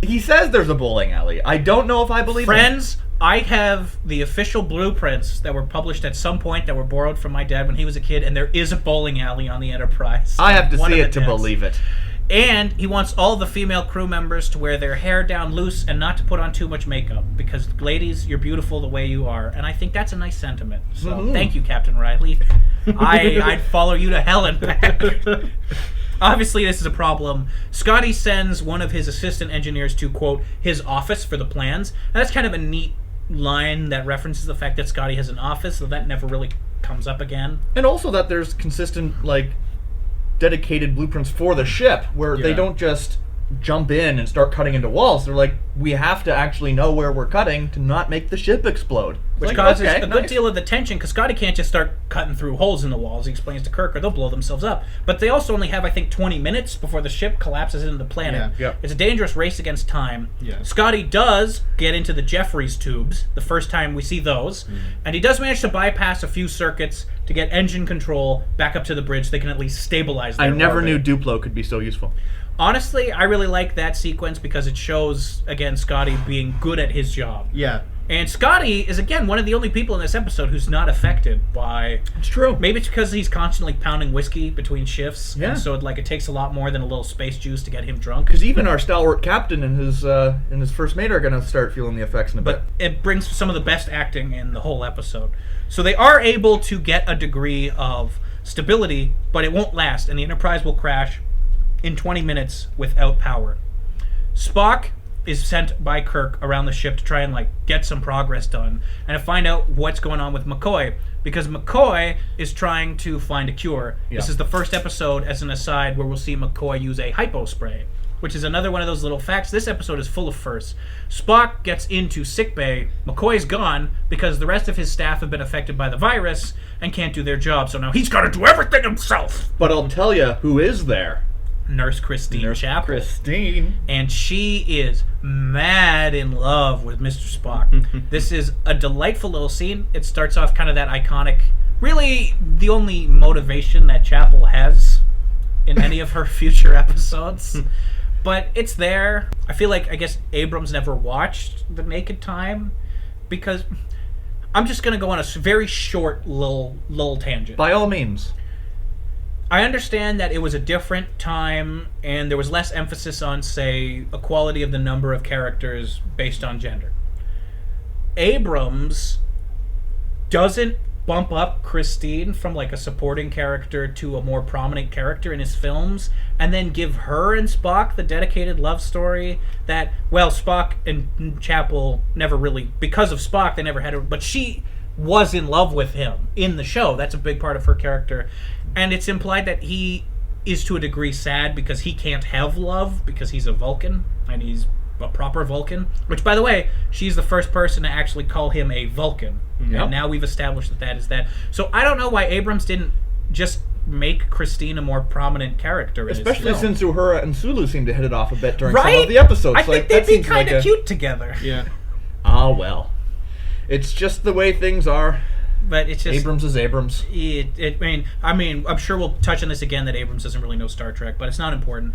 He says there's a bowling alley. I don't know if I believe him. Friends, I have the official blueprints that were published at some point that were borrowed from my dad when he was a kid, and there is a bowling alley on the Enterprise. I have to One see of it the to decks. believe it. And he wants all the female crew members to wear their hair down loose and not to put on too much makeup, because ladies, you're beautiful the way you are. And I think that's a nice sentiment. So thank you, Captain Riley. I'd follow you to hell and back. Obviously, this is a problem. Scotty sends one of his assistant engineers to, quote, his office for the plans. And that's kind of a neat line that references the fact that Scotty has an office, so that never really comes up again. And also that there's consistent, like, dedicated blueprints for the ship, where they Yeah. don't just jump in and start cutting into walls. They're like, we have to actually know where we're cutting to not make the ship explode. It's Which like, causes okay, a good nice. deal of the tension, because Scotty can't just start cutting through holes in the walls, he explains to Kirk, or they'll blow themselves up. But they also only have, I think, 20 minutes before the ship collapses into the planet. Yeah. It's a dangerous race against time. Yeah. Scotty does get into the Jeffries tubes, the first time we see those, and he does manage to bypass a few circuits to get engine control back up to the bridge so they can at least stabilize their I never orbit. knew Duplo could be so useful. Honestly, I really like that sequence because it shows, again, Scotty being good at his job. Yeah. And Scotty is, again, one of the only people in this episode who's not affected by... It's true. Maybe it's because he's constantly pounding whiskey between shifts. Yeah. And so it takes a lot more than a little space juice to get him drunk. Because even our stalwart captain and his first mate are going to start feeling the effects in a bit. But it brings some of the best acting in the whole episode. So they are able to get a degree of stability, but it won't last, and the Enterprise will crash in 20 minutes without power. Spock is sent by Kirk around the ship to try and get some progress done and to find out what's going on with McCoy, because McCoy is trying to find a cure. Yeah. This is the first episode, as an aside, where we'll see McCoy use a hypo spray, which is another one of those little facts. This episode is full of firsts. Spock gets into sickbay. McCoy's gone because the rest of his staff have been affected by the virus and can't do their job, so now he's got to do everything himself. But I'll tell you who is there. Nurse Christine Chapel. Christine. And she is mad in love with Mr. Spock. This is a delightful little scene. It starts off kind of that iconic, really the only motivation that Chapel has in any of her future episodes. But it's there. I feel like, I guess, Abrams never watched The Naked Time, because I'm just going to go on a very short little tangent. By all means. I understand that it was a different time and there was less emphasis on, say, equality of the number of characters based on gender. Abrams doesn't bump up Christine from a supporting character to a more prominent character in his films and then give her and Spock the dedicated love story that, well, Spock and Chapel never really, because of Spock, they never had a, but she was in love with him in the show. That's a big part of her character. And it's implied that he is to a degree sad because he can't have love because he's a Vulcan and he's a proper Vulcan. Which, by the way, she's the first person to actually call him a Vulcan. Yep. And now we've established that is that. So I don't know why Abrams didn't just make Christine a more prominent character in Especially his film. since Uhura and Sulu seem to hit it off a bit during some Right? of the episodes. I think that they'd be seems kind of like cute together. Yeah. Ah, well. It's just the way things are. But it's just... Abrams is Abrams. I mean, I'm sure we'll touch on this again, that Abrams doesn't really know Star Trek, but it's not important.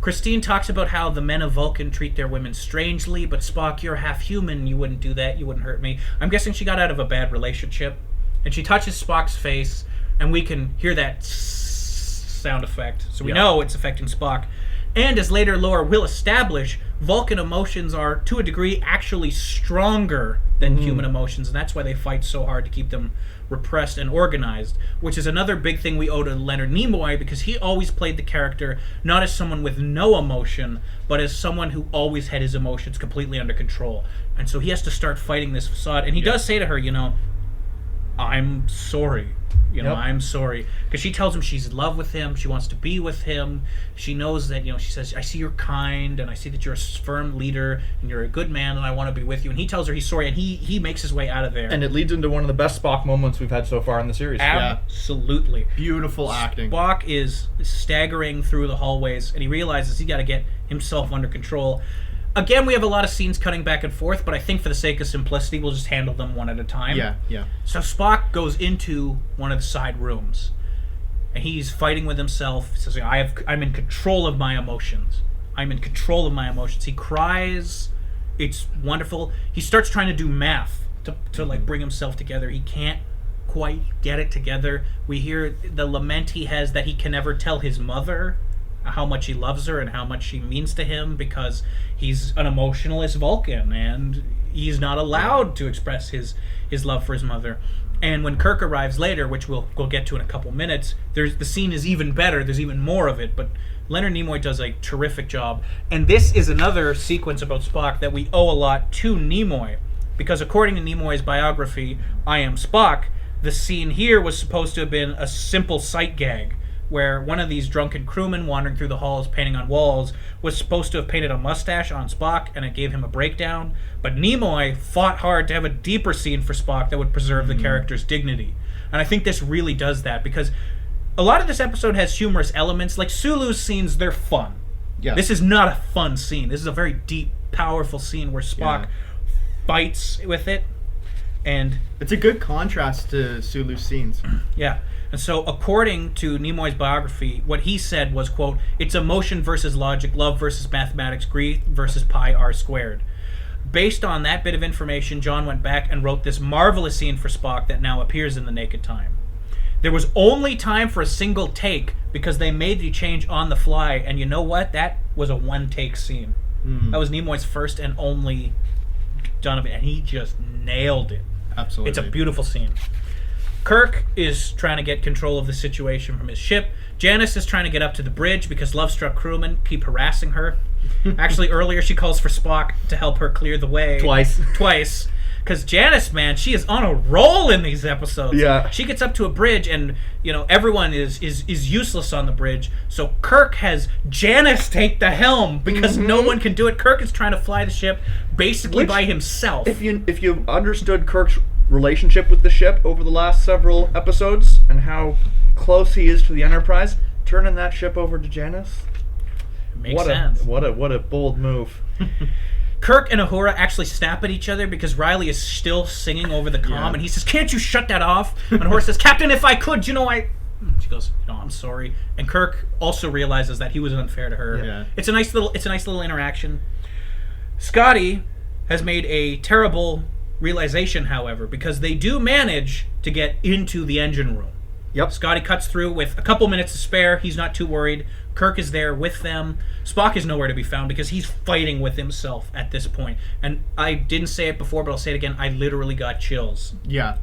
Christine talks about how the men of Vulcan treat their women strangely, but Spock, you're half human, you wouldn't do that, you wouldn't hurt me. I'm guessing she got out of a bad relationship, and she touches Spock's face, and we can hear that sound effect, so we know it's affecting Spock. And as later lore will establish, Vulcan emotions are, to a degree, actually stronger than human emotions, and that's why they fight so hard to keep them repressed and organized, which is another big thing we owe to Leonard Nimoy, because he always played the character not as someone with no emotion, but as someone who always had his emotions completely under control. And so he has to start fighting this facade, and he does say to her, I'm sorry. I'm sorry. Because she tells him she's in love with him. She wants to be with him. She knows that, she says, I see you're kind, and I see that you're a firm leader, and you're a good man, and I want to be with you. And he tells her he's sorry, and he makes his way out of there. And it leads into one of the best Spock moments we've had so far in the series. Absolutely. Beautiful acting. Spock is staggering through the hallways, and he realizes he got to get himself under control. Again, we have a lot of scenes cutting back and forth, but I think for the sake of simplicity, we'll just handle them one at a time. Yeah. So Spock goes into one of the side rooms, and he's fighting with himself. He says, I'm in control of my emotions. I'm in control of my emotions. He cries. It's wonderful. He starts trying to do math to bring himself together. He can't quite get it together. We hear the lament he has that he can never tell his mother how much he loves her and how much she means to him, because he's an emotionalist Vulcan and he's not allowed to express his love for his mother. And when Kirk arrives later, which we'll get to in a couple minutes, the scene is even better. There's even more of it, but Leonard Nimoy does a terrific job. And this is another sequence about Spock that we owe a lot to Nimoy, because according to Nimoy's biography, I Am Spock, the scene here was supposed to have been a simple sight gag, where one of these drunken crewmen wandering through the halls painting on walls was supposed to have painted a mustache on Spock, and it gave him a breakdown. But Nimoy fought hard to have a deeper scene for Spock that would preserve the character's dignity. And I think this really does that, because a lot of this episode has humorous elements. Like Sulu's scenes, they're fun. Yeah. This is not a fun scene. This is a very deep, powerful scene where Spock fights with it. And it's a good contrast to Sulu's scenes. Yeah. And so, according to Nimoy's biography, what he said was, quote, it's emotion versus logic, love versus mathematics, grief versus pi r squared. Based on that bit of information, John went back and wrote this marvelous scene for Spock that now appears in The Naked Time. There was only time for a single take because they made the change on the fly, and you know what? That was a one-take scene. That was Nimoy's first and only done of it, and he just nailed it. Absolutely. It's a beautiful scene. Kirk is trying to get control of the situation from his ship. Janice is trying to get up to the bridge because love-struck crewmen keep harassing her. Actually, earlier she calls for Spock to help her clear the way. Twice. Because Janice, man, she is on a roll in these episodes. Yeah. She gets up to a bridge, and everyone is useless on the bridge. So Kirk has Janice take the helm because no one can do it. Kirk is trying to fly the ship basically by himself. If you understood Kirk's relationship with the ship over the last several episodes and how close he is to the Enterprise, turning that ship over to Janice makes sense. What a bold move. Kirk and Uhura actually snap at each other because Riley is still singing over the comm, and he says, "Can't you shut that off?" And Uhura says, "Captain, if I could, She goes, "I'm sorry." And Kirk also realizes that he was unfair to her. Yeah. It's a nice little interaction. Scotty has made a terrible realization, however, because they do manage to get into the engine room. Yep. Scotty cuts through with a couple minutes to spare. He's not too worried. Kirk is there with them. Spock is nowhere to be found because he's fighting with himself at this point. And I didn't say it before, but I'll say it again. I literally got chills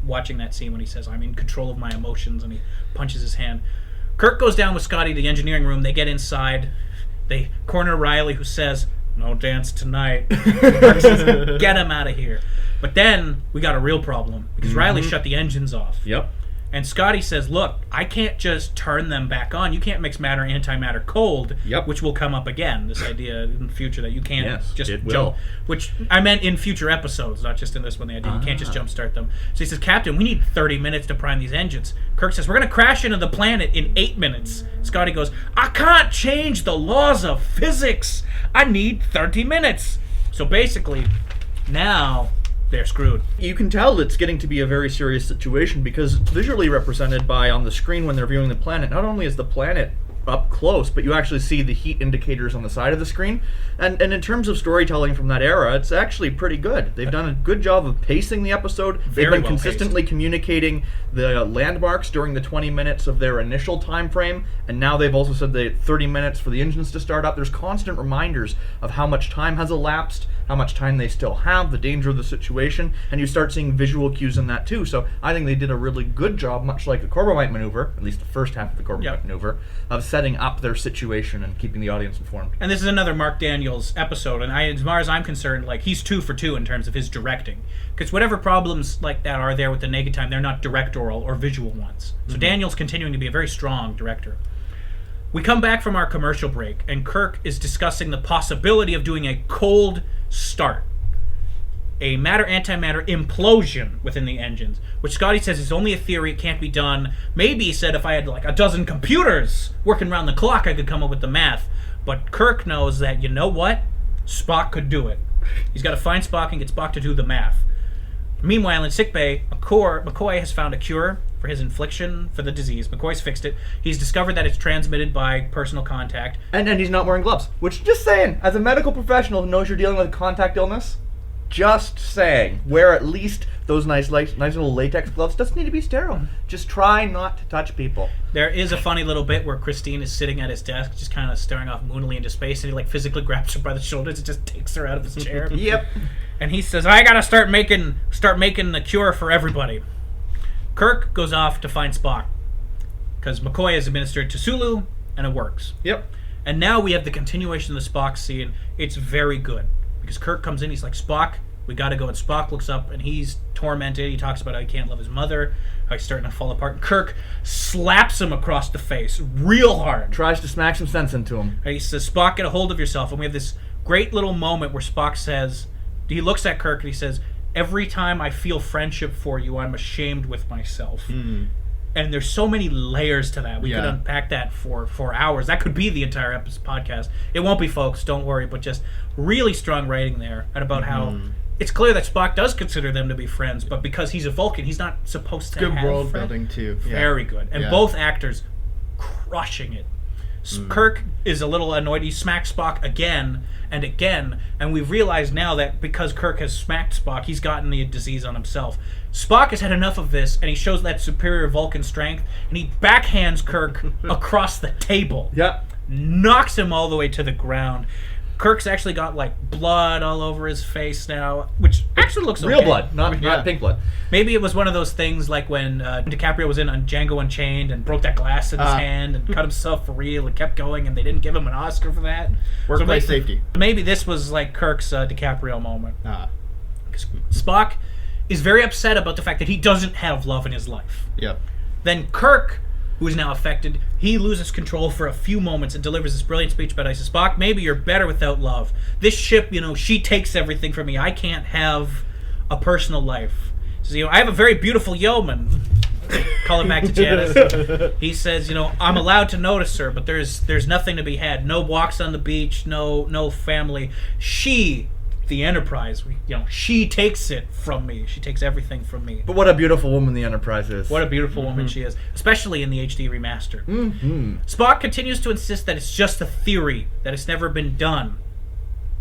watching that scene when he says, "I'm in control of my emotions," and he punches his hand. Kirk goes down with Scotty to the engineering room. They get inside. They corner Riley, who says, "No dance tonight." Kirk says, "Get him out of here." But then we got a real problem because Riley shut the engines off. Yep. And Scotty says, "Look, I can't just turn them back on. You can't mix matter and antimatter cold," which will come up again, this idea in the future that you can't just jump. Which I meant in future episodes, not just in this one. The idea you can't just jumpstart them. So he says, "Captain, we need 30 minutes to prime these engines." Kirk says, "We're going to crash into the planet in 8 minutes. Scotty goes, "I can't change the laws of physics. I need 30 minutes. So basically, now they're screwed. You can tell it's getting to be a very serious situation because it's visually represented by, on the screen when they're viewing the planet, not only is the planet up close, but you actually see the heat indicators on the side of the screen. And in terms of storytelling from that era, it's actually pretty good. They've done a good job of pacing the episode. They've been consistently communicating the landmarks during the 20 minutes of their initial time frame, and now they've also said they 30 minutes for the engines to start up. There's constant reminders of how much time has elapsed, how much time they still have, the danger of the situation, and you start seeing visual cues in that too. So I think they did a really good job, much like the Corbomite maneuver, at least the first half of the Corbomite maneuver, of setting up their situation and keeping the audience informed. And this is another Mark Daniels episode, and as far as I'm concerned, like, he's 2 for 2 in terms of his directing. Because whatever problems like that are there with the negative time, they're not directorial or visual ones. So Daniels continuing to be a very strong director. We come back from our commercial break, and Kirk is discussing the possibility of doing a cold start. A matter-antimatter implosion within the engines, which Scotty says is only a theory, it can't be done. Maybe, he said, if I had like a dozen computers working around the clock, I could come up with the math. But Kirk knows that, you know what? Spock could do it. He's got to find Spock and get Spock to do the math. Meanwhile, in sickbay, McCoy has found a cure for his infliction for the disease. McCoy's fixed it. He's discovered that it's transmitted by personal contact. And he's not wearing gloves. Which, just saying, as a medical professional who knows you're dealing with a contact illness, just saying, wear at least those nice little latex gloves. Doesn't need to be sterile. Just try not to touch people. There is a funny little bit where Christine is sitting at his desk, just kind of staring off moonily into space, and he like physically grabs her by the shoulders and just takes her out of his chair. Yep. And he says, "I gotta start making the cure for everybody." Kirk goes off to find Spock because McCoy is administered to Sulu, and it works. Yep. And now we have the continuation of the Spock scene. It's very good. Because Kirk comes in, he's like, "Spock, we gotta go." And Spock looks up, and he's tormented. He talks about how he can't love his mother, how he's starting to fall apart. And Kirk slaps him across the face real hard. Tries to smack some sense into him. And he says, "Spock, get a hold of yourself." And we have this great little moment where Spock says, he looks at Kirk and he says, "Every time I feel friendship for you, I'm ashamed with myself." And there's so many layers to that. We could unpack that for 4 hours. That could be the entire podcast. It won't be, folks. Don't worry. But just really strong writing there, and about how it's clear that Spock does consider them to be friends, but because he's a Vulcan, he's not supposed to have good world friends. building too. Very good. And both actors crushing it. Kirk is a little annoyed. He smacks Spock again and again, and we've realized now that because Kirk has smacked Spock, he's gotten the disease on himself. Spock has had enough of this, and he shows that superior Vulcan strength, and he backhands Kirk across the table. Yep. Knocks him all the way to the ground. Kirk's actually got like blood all over his face now, which actually looks real okay. blood, not pink blood. Maybe it was one of those things like when DiCaprio was in on Django Unchained and broke that glass in his hand and cut himself for real and kept going, and they didn't give him an Oscar for that. Workplace safety. Maybe this was like Kirk's DiCaprio moment. Spock is very upset about the fact that he doesn't have love in his life. Yep. Then Kirk, who is now affected, he loses control for a few moments and delivers this brilliant speech about, I says, "Spock, maybe you're better without love. This ship, she takes everything from me. I can't have a personal life." He says, "I have a very beautiful yeoman." Call it back to Janice. He says, "I'm allowed to notice her, but there's nothing to be had. No walks on the beach, no family. She, the Enterprise, she takes it from me. She takes everything from me." But what a beautiful woman the Enterprise is. What a beautiful woman she is, especially in the HD remaster. Spock continues to insist that it's just a theory, that it's never been done.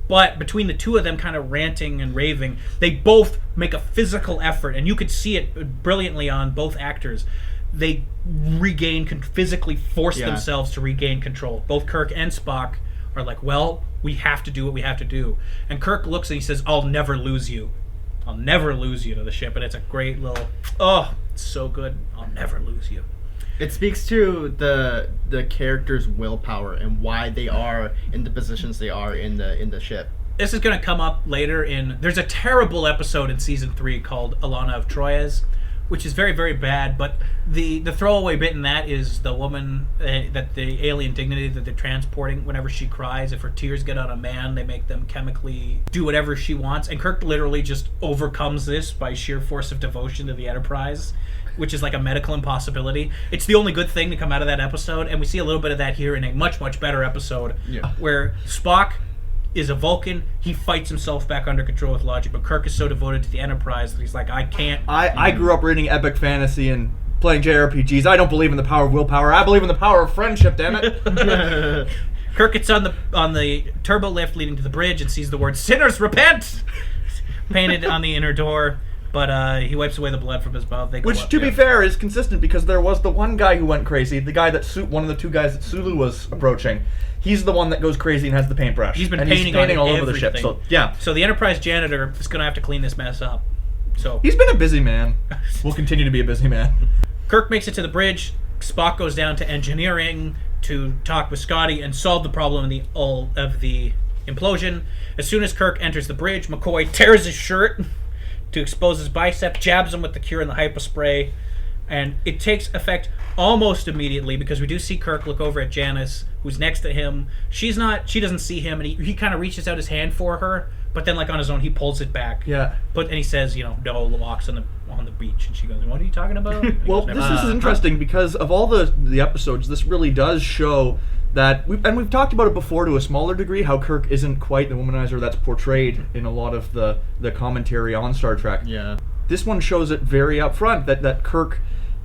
But between the two of them kind of ranting and raving, they both make a physical effort, and you could see it brilliantly on both actors. They physically force themselves to regain control. Both Kirk and Spock are like, "Well, we have to do what we have to do." And Kirk looks and he says, "I'll never lose you. I'll never lose you," to the ship. And it's a great little, it's so good. "I'll never lose you." It speaks to the character's willpower and why they are in the positions they are in the ship. This is going to come up later there's a terrible episode in season 3 called Alana of Troyes, which is very, very bad, but the throwaway bit in that is the woman, that the alien dignity that they're transporting, whenever she cries, if her tears get on a man, they make them chemically do whatever she wants, and Kirk literally just overcomes this by sheer force of devotion to the Enterprise, which is like a medical impossibility. It's the only good thing to come out of that episode, and we see a little bit of that here in a much, much better episode, where Spock is a Vulcan. He fights himself back under control with logic, but Kirk is so devoted to the Enterprise that he's like, "I can't." I grew up reading epic fantasy, and playing JRPGs. I don't believe in the power of willpower. I believe in the power of friendship, damn it. Kirk gets on the turbo lift leading to the bridge and sees the word "Sinners repent" painted on the inner door. But he wipes away the blood from his mouth. They go Which, up, to be fair, is consistent because there was the one guy who went crazy. The guy that one of the two guys that Sulu was approaching. He's the one that goes crazy and has the paintbrush. He's been and painting all on over the ship. everything. So yeah, So the Enterprise janitor is going to have to clean this mess up. So he's been a busy man. Will continue to be a busy man. Kirk makes it to the bridge. Spock goes down to engineering to talk with Scotty and solve the problem of the implosion. As soon as Kirk enters the bridge, McCoy tears his shirt to expose his bicep, jabs him with the cure and the hypospray, and it takes effect almost immediately because we do see Kirk look over at Janice, who's next to him. She doesn't see him, and he kind of reaches out his hand for her, but then like on his own he pulls it back. Yeah. And he says, no walks on the beach, and she goes, "What are you talking about?" Well, this is interesting because of all the episodes, this really does show that we've talked about it before to a smaller degree, how Kirk isn't quite the womanizer that's portrayed in a lot of the commentary on Star Trek. Yeah. This one shows it very upfront that Kirk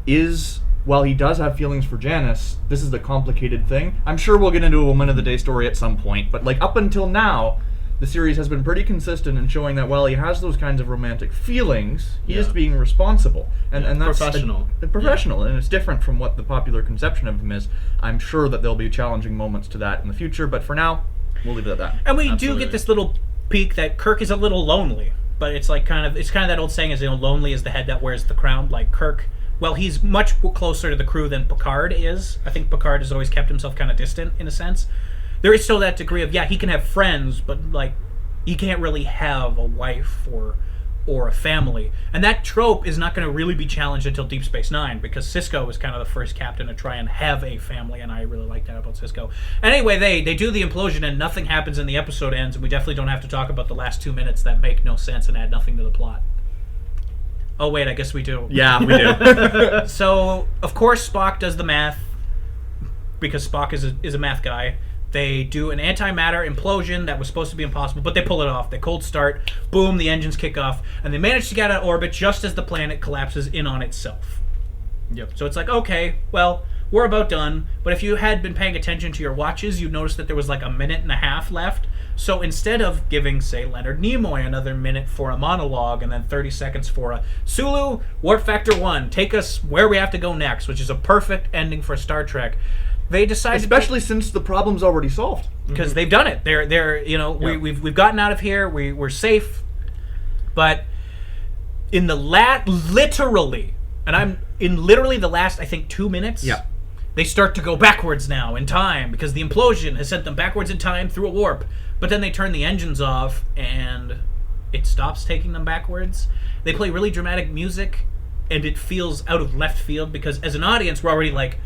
is, while he does have feelings for Janice, this is the complicated thing. I'm sure we'll get into a Woman of the Day story at some point, but like up until now, the series has been pretty consistent in showing that while he has those kinds of romantic feelings, he is being responsible and that's professional. Professional, and it's different from what the popular conception of him is. I'm sure that there'll be challenging moments to that in the future, but for now, we'll leave it at that. And we do get this little peek that Kirk is a little lonely, but it's like kind of that old saying is, lonely is the head that wears the crown. Like Kirk, well, he's much closer to the crew than Picard is. I think Picard has always kept himself kind of distant in a sense. There is still that degree of, he can have friends, but like he can't really have a wife or a family. And that trope is not going to really be challenged until Deep Space Nine, because Sisko was kind of the first captain to try and have a family, and I really like that about Sisko. Anyway, they do the implosion and nothing happens and the episode ends, and we definitely don't have to talk about the last 2 minutes that make no sense and add nothing to the plot. Oh wait, I guess we do. Yeah, we do. So, of course, Spock does the math, because Spock is a math guy. They do an antimatter implosion that was supposed to be impossible, but they pull it off. They cold start, boom, the engines kick off, and they manage to get out of orbit just as the planet collapses in on itself. Yep. So it's like, okay, well, we're about done, but if you had been paying attention to your watches, you'd notice that there was like a minute and a half left. So instead of giving, say, Leonard Nimoy another minute for a monologue and then 30 seconds for a Sulu, Warp Factor 1, take us where we have to go next, which is a perfect ending for Star Trek, they decided, especially since the problem's already solved, because they've done it. They're we've gotten out of here. We're safe. But in the literally the last, I think, 2 minutes, they start to go backwards now in time because the implosion has sent them backwards in time through a warp. But then they turn the engines off and it stops taking them backwards. They play really dramatic music and it feels out of left field because as an audience we're already like,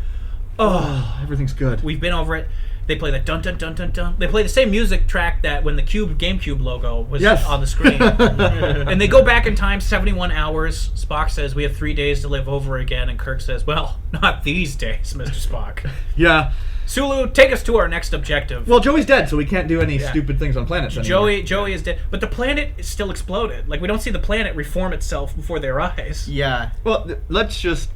oh, everything's good. We've been over it. They play the dun dun dun dun dun. They play the same music track that when the GameCube logo was on the screen. And they go back in time 71 hours. Spock says, "We have 3 days to live over again." And Kirk says, "Well, not these days, Mr. Spock." Yeah. Sulu, take us to our next objective. Well, Joey's dead, so we can't do any stupid things on planets anymore. Joey is dead. But the planet is still exploded. Like, we don't see the planet reform itself before their eyes. Yeah. Well, let's just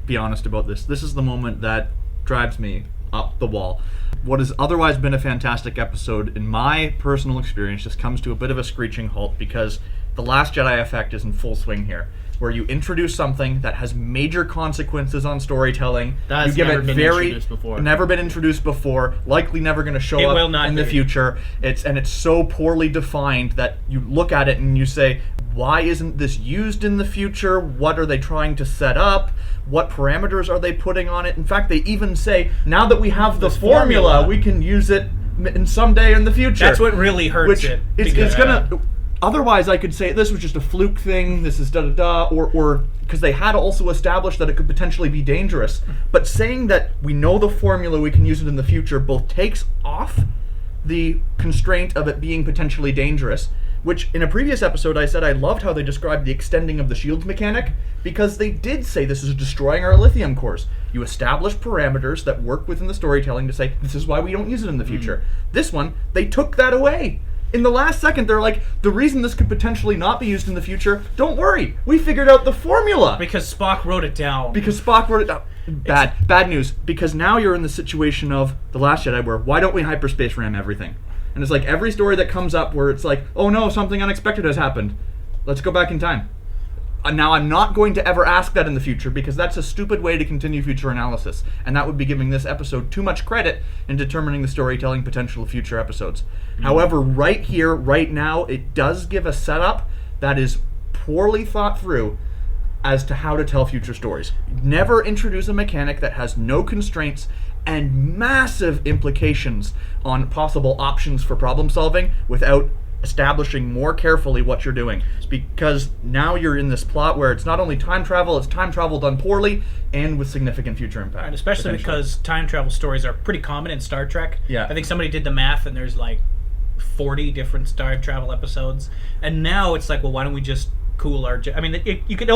be honest about this. This is the moment that drives me up the wall. What has otherwise been a fantastic episode, in my personal experience, just comes to a bit of a screeching halt because the Last Jedi effect is in full swing here, where you introduce something that has major consequences on storytelling. That's never been introduced before. Never been introduced before, likely never going to show up in the future. It's so poorly defined that you look at it and you say, why isn't this used in the future? What are they trying to set up? What parameters are they putting on it? In fact, they even say, now that we have the formula, we can use it in someday in the future. That's what really hurts it. It's gonna... Otherwise, I could say this was just a fluke thing, this is da-da-da, or because they had also established that it could potentially be dangerous. But saying that we know the formula, we can use it in the future, both takes off the constraint of it being potentially dangerous, which in a previous episode I said I loved how they described the extending of the shields mechanic, because they did say this is destroying our lithium cores. You establish parameters that work within the storytelling to say, this is why we don't use it in the future. This one, they took that away. In the last second, they're like, the reason this could potentially not be used in the future, don't worry, we figured out the formula. Because Spock wrote it down. Bad news. Because now you're in the situation of The Last Jedi where, why don't we hyperspace ram everything? And it's like every story that comes up where it's like, oh no, something unexpected has happened. Let's go back in time. Now, I'm not going to ever ask that in the future because that's a stupid way to continue future analysis. And that would be giving this episode too much credit in determining the storytelling potential of future episodes. However, right here, right now, it does give a setup that is poorly thought through as to how to tell future stories. Never introduce a mechanic that has no constraints and massive implications on possible options for problem solving without establishing more carefully what you're doing. It's because now you're in this plot where it's not only time travel, it's time travel done poorly and with significant future impact. And especially because time travel stories are pretty common in Star Trek. Yeah. I think somebody did the math and there's like 40 different time travel episodes. And now it's like, well, why don't we just cool our... I mean, you could...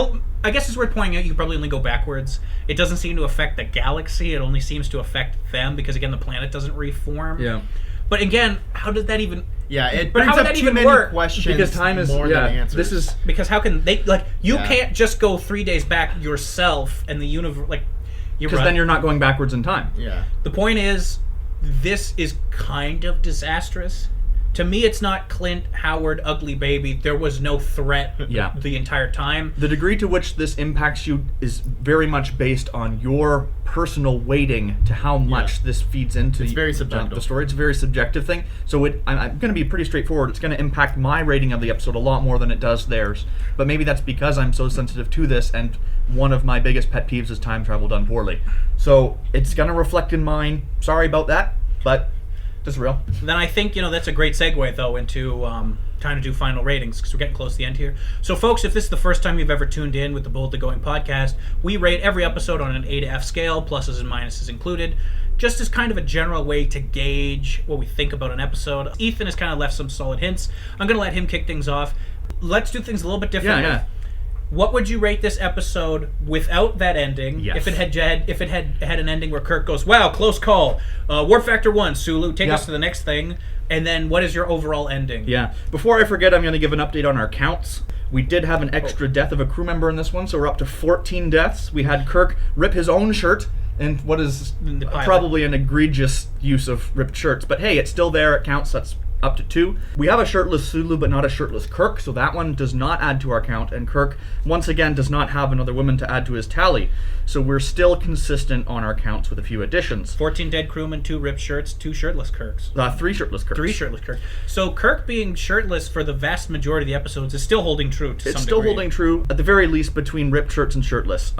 I guess it's worth pointing out you could probably only go backwards. It doesn't seem to affect the galaxy. It only seems to affect them because, again, the planet doesn't reform. Yeah. But again, how did that even... Yeah, it But brings how would up that too even many work? questions Because time is... more yeah, than answers. this is... Because how can they... Like, you Yeah. can't just go 3 days back yourself and the universe... Like, Because then you're not going backwards in time. Yeah. The point is, this is kind of disastrous. To me, it's not Clint Howard, ugly baby. There was no threat Yeah. the entire time. The degree to which this impacts you is very much based on your personal weighting to how much this feeds into It's very subjective. the story. It's a very subjective thing. So I'm going to be pretty straightforward. It's going to impact my rating of the episode a lot more than it does theirs. But maybe that's because I'm so sensitive to this, and one of my biggest pet peeves is time travel done poorly. So it's going to reflect in mine. Sorry about that, but... just real. Then I think, that's a great segue, though, into time to do final ratings, because we're getting close to the end here. So, folks, if this is the first time you've ever tuned in with the Boldly Going podcast, we rate every episode on an A to F scale, pluses and minuses included, just as kind of a general way to gauge what we think about an episode. Ethan has kind of left some solid hints. I'm going to let him kick things off. Let's do things a little bit differently. Yeah. What would you rate this episode without that ending? Yes. If it had an ending where Kirk goes, "Wow, close call. Warp Factor 1, Sulu, take us to the next thing." And then what is your overall ending? Yeah. Before I forget, I'm going to give an update on our counts. We did have an extra death of a crew member in this one, so we're up to 14 deaths. We had Kirk rip his own shirt, and what is probably an egregious use of ripped shirts. But hey, it's still there. It counts. That's up to 2. We have a shirtless Sulu, but not a shirtless Kirk, so that one does not add to our count, and Kirk, once again, does not have another woman to add to his tally. So we're still consistent on our counts with a few additions. 14 dead crewmen, 2 ripped shirts, 2 shirtless Kirks. 3 shirtless Kirks. 3 shirtless Kirks. So Kirk being shirtless for the vast majority of the episodes is still holding true to some degree. It's still holding true, at the very least, between ripped shirts and shirtless.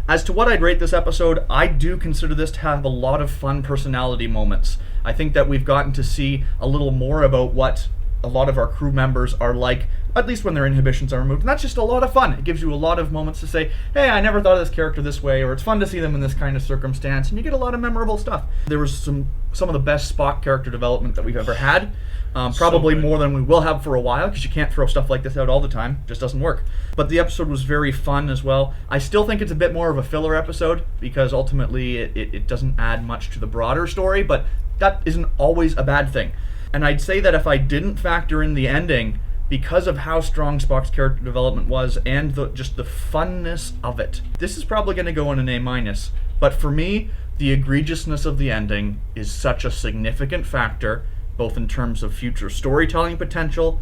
As to what I'd rate this episode, I do consider this to have a lot of fun personality moments. I think that we've gotten to see a little more about what a lot of our crew members are like, at least when their inhibitions are removed. And that's just a lot of fun. It gives you a lot of moments to say, hey, I never thought of this character this way, or it's fun to see them in this kind of circumstance, and you get a lot of memorable stuff. There was some of the best Spock character development that we've ever had. Probably more than we will have for a while, because you can't throw stuff like this out all the time. It just doesn't work. But the episode was very fun as well. I still think it's a bit more of a filler episode, because ultimately it doesn't add much to the broader story, but that isn't always a bad thing. And I'd say that if I didn't factor in the ending, because of how strong Spock's character development was and just the funness of it, this is probably going to go in an A-. But for me, the egregiousness of the ending is such a significant factor, both in terms of future storytelling potential,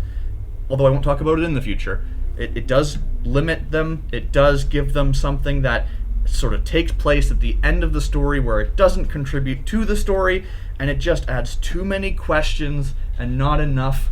although I won't talk about it in the future. It does limit them. It does give them something that sort of takes place at the end of the story where it doesn't contribute to the story, and it just adds too many questions and not enough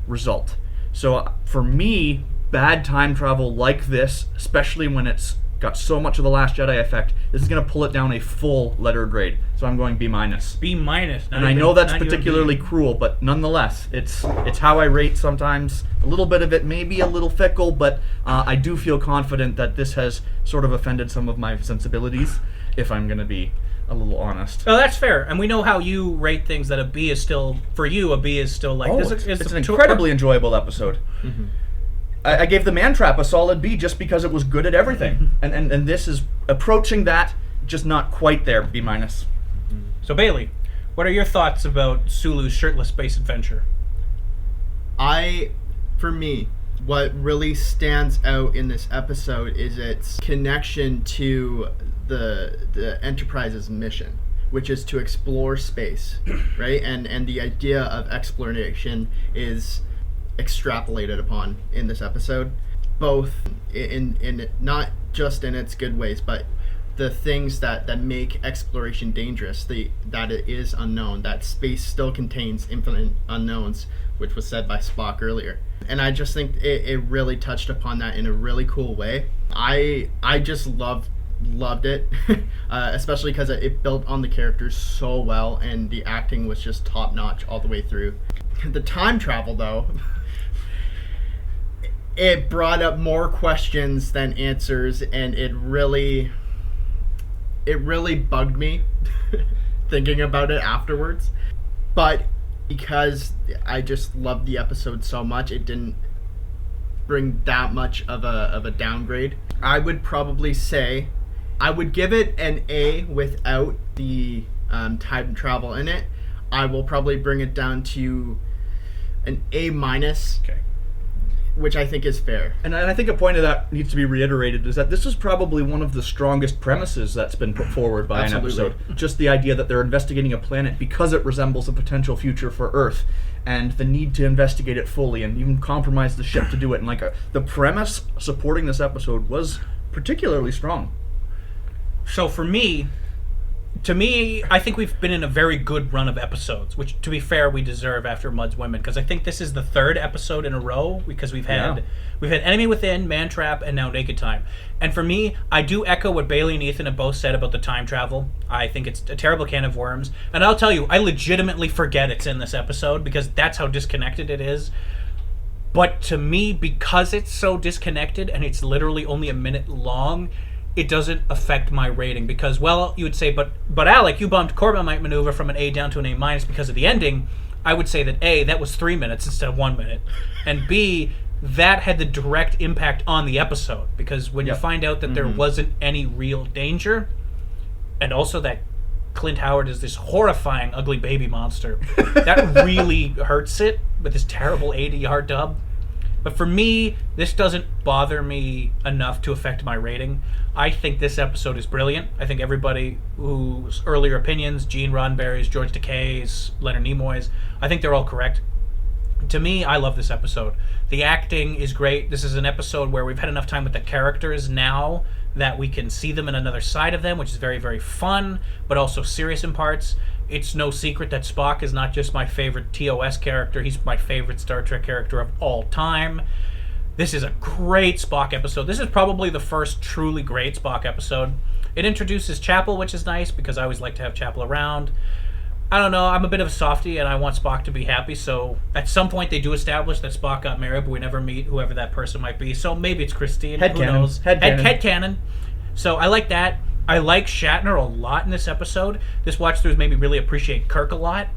result. So for me, bad time travel like this, especially when it's got so much of the Last Jedi effect, this is going to pull it down a full letter grade. So I'm going B-. B-. And I know that's particularly cruel, but nonetheless, it's how I rate sometimes. A little bit of it may be a little fickle, but I do feel confident that this has sort of offended some of my sensibilities, if I'm going to be a little honest. Oh, that's fair. And we know how you rate things, that a B is still, for you, a B is still like... It's an incredibly enjoyable episode. Mm-hmm. I gave The Man Trap a solid B just because it was good at everything. And this is approaching that, just not quite there, B-. So Bailey, what are your thoughts about Sulu's shirtless space adventure? For me, what really stands out in this episode is its connection to the Enterprise's mission, which is to explore space, right? And the idea of exploration is extrapolated upon in this episode, both in not just in its good ways, but the things that make exploration dangerous, that it is unknown, that space still contains infinite unknowns, which was said by Spock earlier. And I just think it really touched upon that in a really cool way. I just loved it, especially because it built on the characters so well, and the acting was just top notch all the way through. The time travel, though, it brought up more questions than answers, and it really bugged me thinking about it afterwards. But because I just loved the episode so much, it didn't bring that much of a downgrade. I would probably say I would give it an A without the time travel in it. I will probably bring it down to an A-, Okay. which I think is fair. And I think a point of that needs to be reiterated is that this is probably one of the strongest premises that's been put forward by Absolutely. an episode. Just the idea that they're investigating a planet because it resembles a potential future for Earth, and the need to investigate it fully and even compromise the ship to do it. And the premise supporting this episode was particularly strong. So for me, I think we've been in a very good run of episodes, which, to be fair, we deserve after Mud's Women, because I think this is the third episode in a row, because we've had Enemy Within, Man Trap, and now Naked Time. And for me, I do echo what Bailey and Ethan have both said about the time travel. I think it's a terrible can of worms. And I'll tell you, I legitimately forget it's in this episode, because that's how disconnected it is. But to me, because it's so disconnected, and it's literally only a minute long, it doesn't affect my rating, because, well, you would say, but Alec, you bumped Corbomite Maneuver from an A down to an A- because of the ending. I would say that A, that was 3 minutes instead of 1 minute, and B, that had the direct impact on the episode, because when you find out that there wasn't any real danger, and also that Clint Howard is this horrifying ugly baby monster, that really hurts it with this terrible ADR dub. But for me, this doesn't bother me enough to affect my rating. I think this episode is brilliant. I think everybody whose earlier opinions, Gene Roddenberry's, George Takei's, Leonard Nimoy's, I think they're all correct. To me, I love this episode. The acting is great. This is an episode where we've had enough time with the characters now that we can see them in another side of them, which is very, very fun, but also serious in parts. It's no secret that Spock is not just my favorite TOS character, he's my favorite Star Trek character of all time. This is a great Spock episode. This is probably the first truly great Spock episode. It introduces Chapel, which is nice, because I always like to have Chapel around. I don't know, I'm a bit of a softie, and I want Spock to be happy, so at some point they do establish that Spock got married, but we never meet whoever that person might be, so maybe it's Christine, who knows? Headcanon. So I like that. I like Shatner a lot in this episode. This watch-through has made me really appreciate Kirk a lot.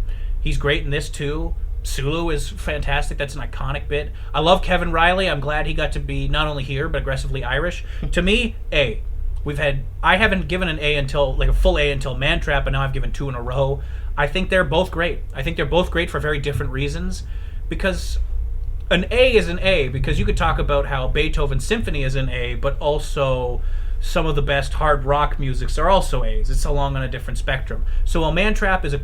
He's great in this, too. Sulu is fantastic. That's an iconic bit. I love Kevin Riley. I'm glad he got to be not only here, but aggressively Irish. To me, A. I haven't given an A until, like a full A until Man Trap, but now I've given 2 in a row. I think they're both great. I think they're both great for very different reasons. Because an A is an A, because you could talk about how Beethoven's Symphony is an A, but also some of the best hard rock musics are also A's. It's along on a different spectrum. So while Man Trap is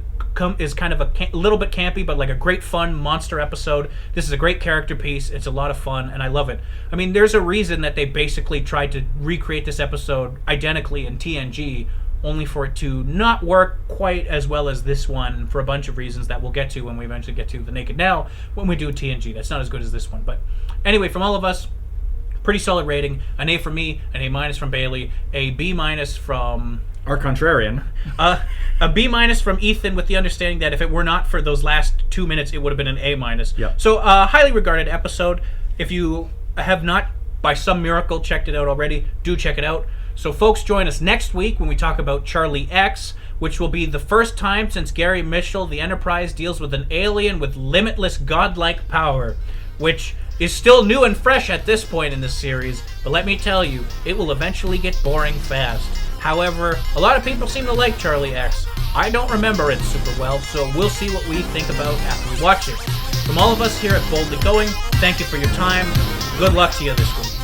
kind of a little bit campy, but like a great fun monster episode, this is a great character piece. It's a lot of fun, and I love it. I mean, there's a reason that they basically tried to recreate this episode identically in TNG, only for it to not work quite as well as this one for a bunch of reasons that we'll get to when we eventually get to The Naked Now when we do TNG. That's not as good as this one. But anyway, from all of us, pretty solid rating. An A from me, an A- from Bailey, a B- from Our contrarian. a B- from Ethan, with the understanding that if it were not for those last 2 minutes, it would have been an A-. Yep. So highly regarded episode. If you have not, by some miracle, checked it out already, do check it out. So folks, join us next week when we talk about Charlie X, which will be the first time since Gary Mitchell, the Enterprise deals with an alien with limitless godlike power, which is still new and fresh at this point in this series, but let me tell you, it will eventually get boring fast. However, a lot of people seem to like Charlie X. I don't remember it super well, so we'll see what we think about after we watch it. From all of us here at Boldly Going, thank you for your time. Good luck to you this week.